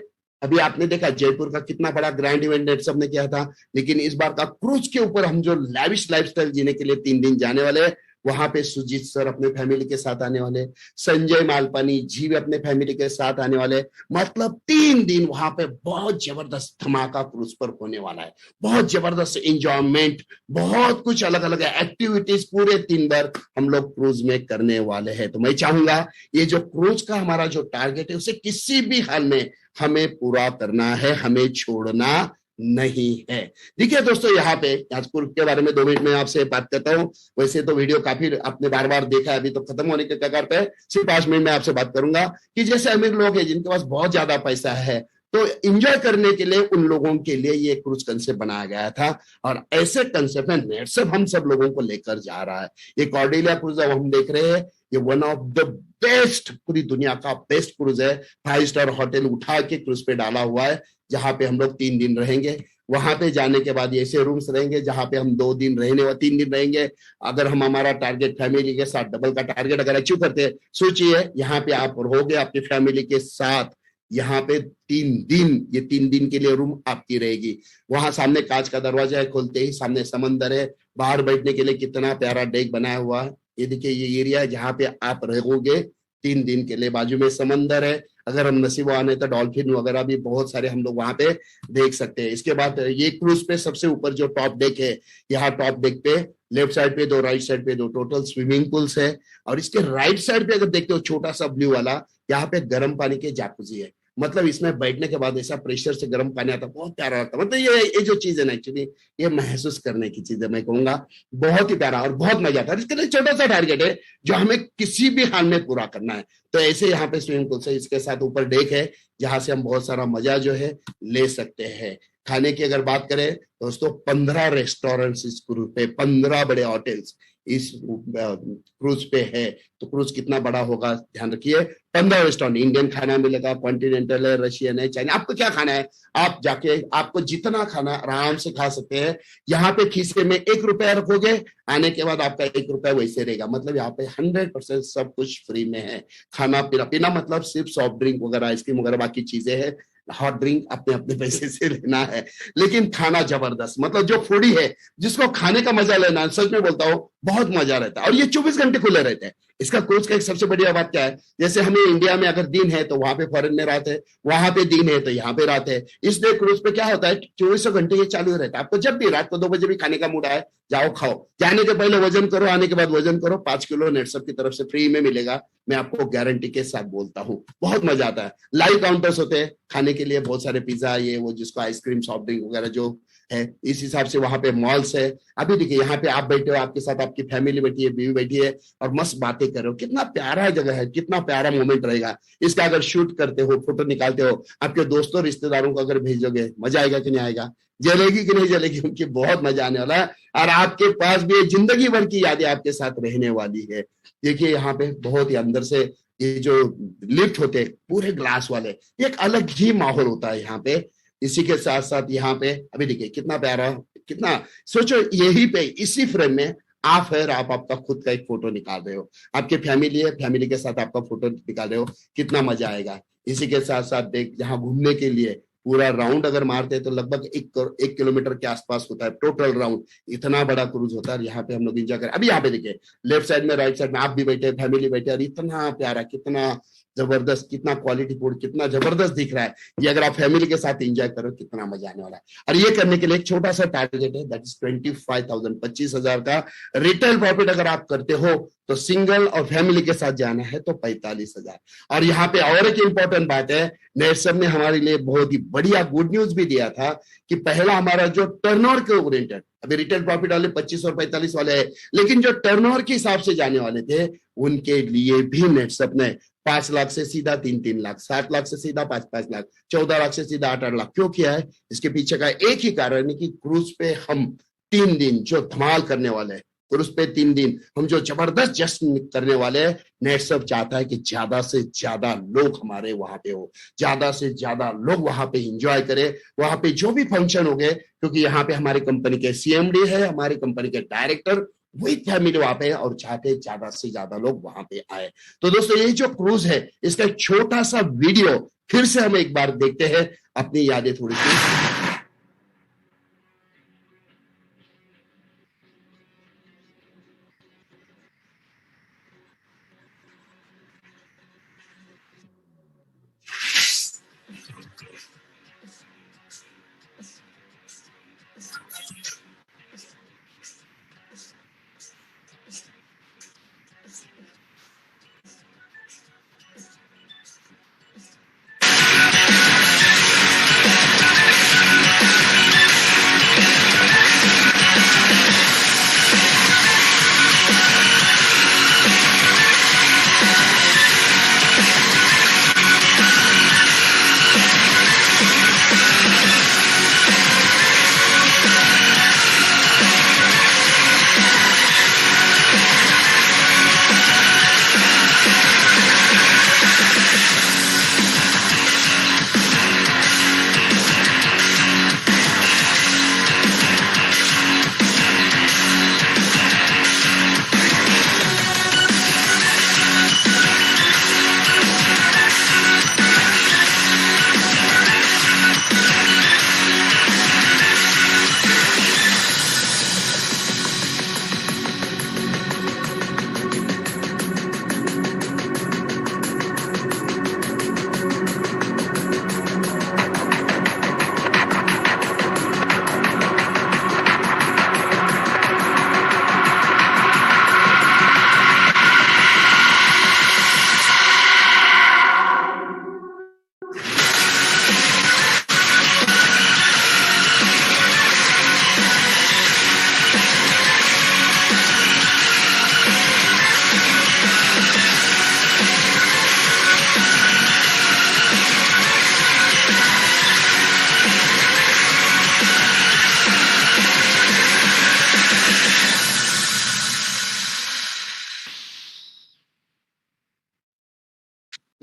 अभी आपने देखा जयपुर का कितना बड़ा ग्रैंड इवेंट नेटसप ने किया था, लेकिन इस बार का क्रूज के ऊपर हम जो लैविश लाइफस्टाइल जीने के लिए 3 दिन जाने वाले, वहां पे सुजीत सर अपने फैमिली के साथ आने वाले, संजय मालपानी जी भी अपने फैमिली के साथ आने वाले। मतलब 3 दिन वहां पे बहुत जबरदस्त धमाका क्रूज पर होने वाला है, बहुत जबरदस्त एंजॉयमेंट, बहुत कुछ अलग अलग एक्टिविटीज पूरे 3 बार हम लोग क्रूज में करने वाले हैं। तो मैं चाहूंगा ये जो क्रूज का हमारा जो टारगेट है उसे किसी भी हाल में हमें पूरा करना है, हमें छोड़ना नहीं है। देखिए दोस्तों, यहाँ पे आज क्रूज के बारे में 2 मिनट में आपसे बात करता हूँ। वैसे तो वीडियो काफी आपने बार बार देखा है, अभी तो खत्म होने के कगार पे, सिर्फ 5 मिनट में आपसे बात करूंगा कि जैसे अमीर लोग हैं जिनके पास बहुत ज्यादा पैसा है, तो एंजॉय करने के लिए उन लोगों के लिए ये क्रूज कंसेप्ट बनाया गया था। और ऐसे कंसेप्ट में नेटसप हम सब लोगों को लेकर जा रहा है। ये कॉर्डेलिया क्रूज हम देख रहे हैं, ये वन ऑफ द बेस्ट, पूरी दुनिया का बेस्ट क्रूज है। 5 स्टार होटल उठा के क्रूज पे डाला हुआ है, जहां पे हम लोग 3 दिन रहेंगे। वहां पे जाने के बाद ऐसे रूम्स रहेंगे जहां पे हम 2 दिन रहने और 3 दिन रहेंगे। अगर हम हमारा टारगेट फैमिली के साथ डबल का टारगेट अगर अचीव करते हैं, सोचिए यहाँ पे आप रहोगे अपनी फैमिली के साथ, यहाँ पे 3 दिन, ये 3 दिन के लिए रूम आपकी रहेगी। वहां सामने कांच का दरवाजा है, खोलते ही सामने समंदर है, बाहर बैठने के लिए कितना प्यारा डेक बनाया हुआ है। ये देखिए, ये एरिया है जहाँ पे आप रहोगे 3 दिन के लिए। बाजू में समंदर है, अगर हम नसीबवान है तो डॉल्फिन वगैरह भी बहुत सारे हम लोग वहां पे देख सकते हैं। इसके बाद ये क्रूज पे सबसे ऊपर जो टॉप डेक है, यहाँ टॉप डेक पे लेफ्ट साइड पे 2, राइट साइड पे 2 टोटल स्विमिंग पूल्स है। और इसके राइट साइड पे अगर देखते हो छोटा सा ब्लू वाला, यहाँ पे गर्म पानी के जाकुजी है। मतलब इसमें बैठने के बाद ऐसा प्रेशर से गर्म पानी आता है, बहुत प्यारा लगता है। मतलब ये जो चीज है ना, एक्चुअली ये महसूस करने की चीज है, मैं कहूंगा बहुत ही प्यारा और बहुत मजा आता है। इसके लिए छोटा सा टारगेट है जो हमें किसी भी हाल में पूरा करना है। तो ऐसे यहाँ पे स्विमिंग पूल से, इसके साथ ऊपर डेक है जहां से हम बहुत सारा मजा जो है ले सकते हैं। खाने की अगर बात करें दोस्तों, 15 रेस्टोरेंट्स इस क्रूज पे, 15 बड़े होटल्स इस क्रूज पे है। तो क्रूज कितना बड़ा होगा ध्यान रखिए। 15 रेस्टोरेंट, इंडियन खाना मिलेगा, कॉन्टिनेंटल है, रशियन है, चाइना, आपको क्या खाना है आप जाके, आपको जितना खाना आराम से खा सकते हैं। यहाँ पे खीसे में 1 रुपया रखोगे, आने के बाद आपका 1 रुपया वैसे रहेगा। मतलब यहाँ पे 100% सब कुछ फ्री में है। खाना पीना मतलब सिर्फ सॉफ्ट ड्रिंक वगैरह, आइसक्रीम वगैरह, बाकी चीजें हैं, हॉट ड्रिंक अपने अपने पैसे से लेना है। लेकिन खाना जबरदस्त, मतलब जो फूडी है, जिसको खाने का मजा लेना है, सच में बोलता हूँ बहुत मजा रहता है। और ये 24 घंटे खुले रहते हैं। इसका क्रूज का एक सबसे बढ़िया बात क्या है, जैसे हमें इंडिया में अगर दिन है तो वहां पे फॉरेन में रात है, वहां पे दिन है तो यहाँ पे रात है। इसलिए क्रूज पे क्या होता है, 24 घंटे ये चालू रहता है। आपको जब भी रात को 2 बजे भी खाने का मूड आए, जाओ खाओ। जाने के पहले वजन करो, आने के बाद वजन करो। 5 किलो नेटसप की तरफ से फ्री में मिलेगा, मैं आपको गारंटी के साथ बोलता हूँ। बहुत मजा आता है। लाइव काउंटर्स होते हैं खाने के लिए, बहुत सारे पिज्जा, ये वो, जिसको आइसक्रीम, सॉफ्ट ड्रिंक वगैरह जो है, इस हिसाब से वहां पे मॉल्स है। अभी देखिए यहाँ पे आप बैठे हो, आपके साथ आपकी फैमिली बैठी है, बीवी बैठी है और मस्त बातें कर रहे हो। कितना प्यारा जगह है, कितना प्यारा मोमेंट रहेगा। इसका अगर शूट करते हो, फोटो निकालते हो, आपके दोस्तों रिश्तेदारों को अगर भेजोगे, मजा आएगा कि नहीं आएगा, जलेगी कि नहीं जलेगी, उनकी बहुत मजा आने वाला है। और आपके पास भी जिंदगी भर की यादें आपके साथ रहने वाली है। देखिए यहाँ पे बहुत ही अंदर से ये जो लिफ्ट होते हैं पूरे ग्लास वाले, एक अलग ही माहौल होता है यहाँ पे। इसी के साथ साथ यहाँ पे अभी देखिए कितना प्यारा, कितना, सोचो यही पे इसी फ्रेम में आप है, आप आपका खुद का एक फोटो निकाल रहे हो, आपके फैमिली है, फैमिली के साथ आपका फोटो निकाल रहे हो, कितना मजा आएगा। इसी के साथ साथ देख, यहाँ घूमने के लिए पूरा राउंड अगर मारते हैं तो लगभग 1 किलोमीटर के आसपास होता है टोटल राउंड। इतना बड़ा क्रूज होता है। यहाँ पे हम लोग एंजॉय करें। अभी यहाँ पे देखिए लेफ्ट साइड में, राइट साइड में आप भी बैठे, फैमिली बैठे, और इतना प्यारा, कितना जबरदस्त, कितना क्वालिटी फूड, कितना जबरदस्त दिख रहा है। ये अगर आप फैमिली के साथ एंजॉय करो, कितना मजा आने वाला है। और ये करने के लिए एक छोटा सा टारगेट है, दैट इज 25,000, 25,000 का रिटेल प्रॉफिट अगर आप करते हो तो सिंगल और फैमिली के साथ जाना है तो 45,000। और यहाँ पे और एक इंपॉर्टेंट बात है, नेटसप ने हमारे लिए बहुत ही बढ़िया गुड न्यूज भी दिया था कि पहला हमारा जो टर्नओवर के ओरिएंटेड, अभी रिटेल प्रॉफिट वाले 25 और 45 वाले है, लेकिन जो टर्नओवर के हिसाब से जाने वाले थे उनके लिए भी नेटसप ने 5 लाख से सीधा 3-3 लाख, 7 लाख से सीधा 5-5 लाख, 14 लाख से सीधा 8-8 लाख क्यों किया है? इसके पीछे का एक ही कारण है कि क्रूज पे हम 3 दिन जो धमाल करने वाले हैं, क्रूज पे 3 दिन हम जो जबरदस्त जश्न करने वाले हैं, नेटसप चाहता है कि ज्यादा से ज्यादा लोग हमारे वहां पे हो, ज्यादा से ज्यादा लोग वहां पे एंजॉय करें। वहां पे जो भी फंक्शन हो गए, क्योंकि यहाँ पे हमारी कंपनी के CMD है, हमारी कंपनी के डायरेक्टर, वही फैमिली वहां पे और चाहते ज्यादा से ज्यादा लोग वहां पे आए। तो दोस्तों ये जो क्रूज है, इसका एक छोटा सा वीडियो फिर से हम एक बार देखते हैं, अपनी यादें थोड़ी सी।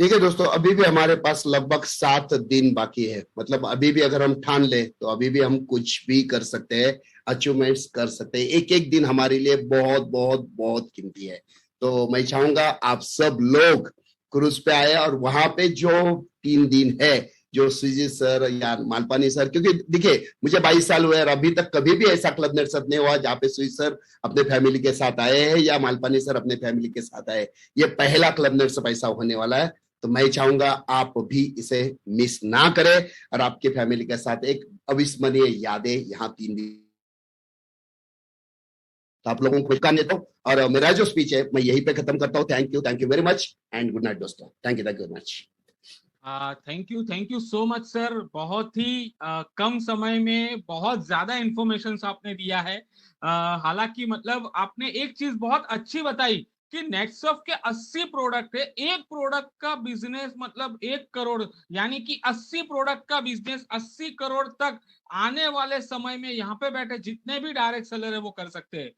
ठीक है दोस्तों, अभी भी हमारे पास लगभग 7 दिन बाकी है। मतलब अभी भी अगर हम ठान ले तो अभी भी हम कुछ भी कर सकते हैं, अचीवमेंट्स कर सकते हैं। एक एक दिन हमारे लिए बहुत बहुत बहुत कीमती है। तो मैं चाहूंगा आप सब लोग क्रूज पे आए, और वहां पे जो 3 दिन है, जो सुजीत सर या मालपानी सर, क्योंकि देखिए मुझे 22 साल हुए और अभी तक कभी भी ऐसा क्लब नेट सर नहीं हुआ जहाँ पे सुजीत सर अपने फैमिली के साथ आए हैं या मालपानी सर अपने फैमिली के साथ आए। ये पहला क्लब नेट सब ऐसा होने वाला है। तो मैं चाहूंगा आप भी इसे मिस ना करें और आपके फैमिली के साथ एक अविस्मरणीय यादें यहाँ 3 दिन। तो आप लोगों को शुभकामनाएं देता हूं, और मेरा जो स्पीच है मैं यहीं पे खत्म करता हूं। Thank you very much and good night दोस्तों। Thank you very much. Thank you so much sir. बहुत ही कम समय में बहुत ज्यादा इंफॉर्मेशन आपने दिया है। हालांकि मतलब आपने एक चीज बहुत अच्छी बताई कि नेटसर्फ के 80 प्रोडक्ट है, एक प्रोडक्ट का बिजनेस मतलब 1 करोड़, यानी कि 80 प्रोडक्ट का बिजनेस 80 करोड़ तक आने वाले समय में यहाँ पे बैठे जितने भी डायरेक्ट सेलर है वो कर सकते हैं।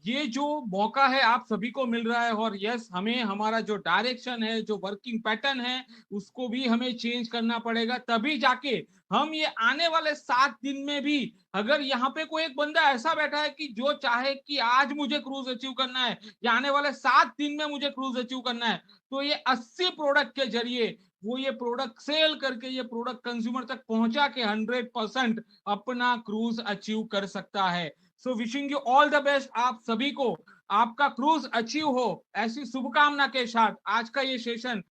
ये जो मौका है आप सभी को मिल रहा है, और यस हमें हमारा जो डायरेक्शन है, जो वर्किंग पैटर्न है, उसको भी हमें चेंज करना पड़ेगा, तभी जाके हम ये आने वाले 7 दिन में भी, अगर यहाँ पे कोई एक बंदा ऐसा बैठा है कि जो चाहे कि आज मुझे क्रूज अचीव करना है या आने वाले 7 दिन में मुझे क्रूज अचीव करना है, तो ये 80 प्रोडक्ट के जरिए वो ये प्रोडक्ट सेल करके ये प्रोडक्ट कंज्यूमर तक पहुंचा के 100% अपना क्रूज अचीव कर सकता है। So wishing you all the best. आप सभी को आपका क्रूज अचीव हो, ऐसी शुभकामना के साथ आज का ये सेशन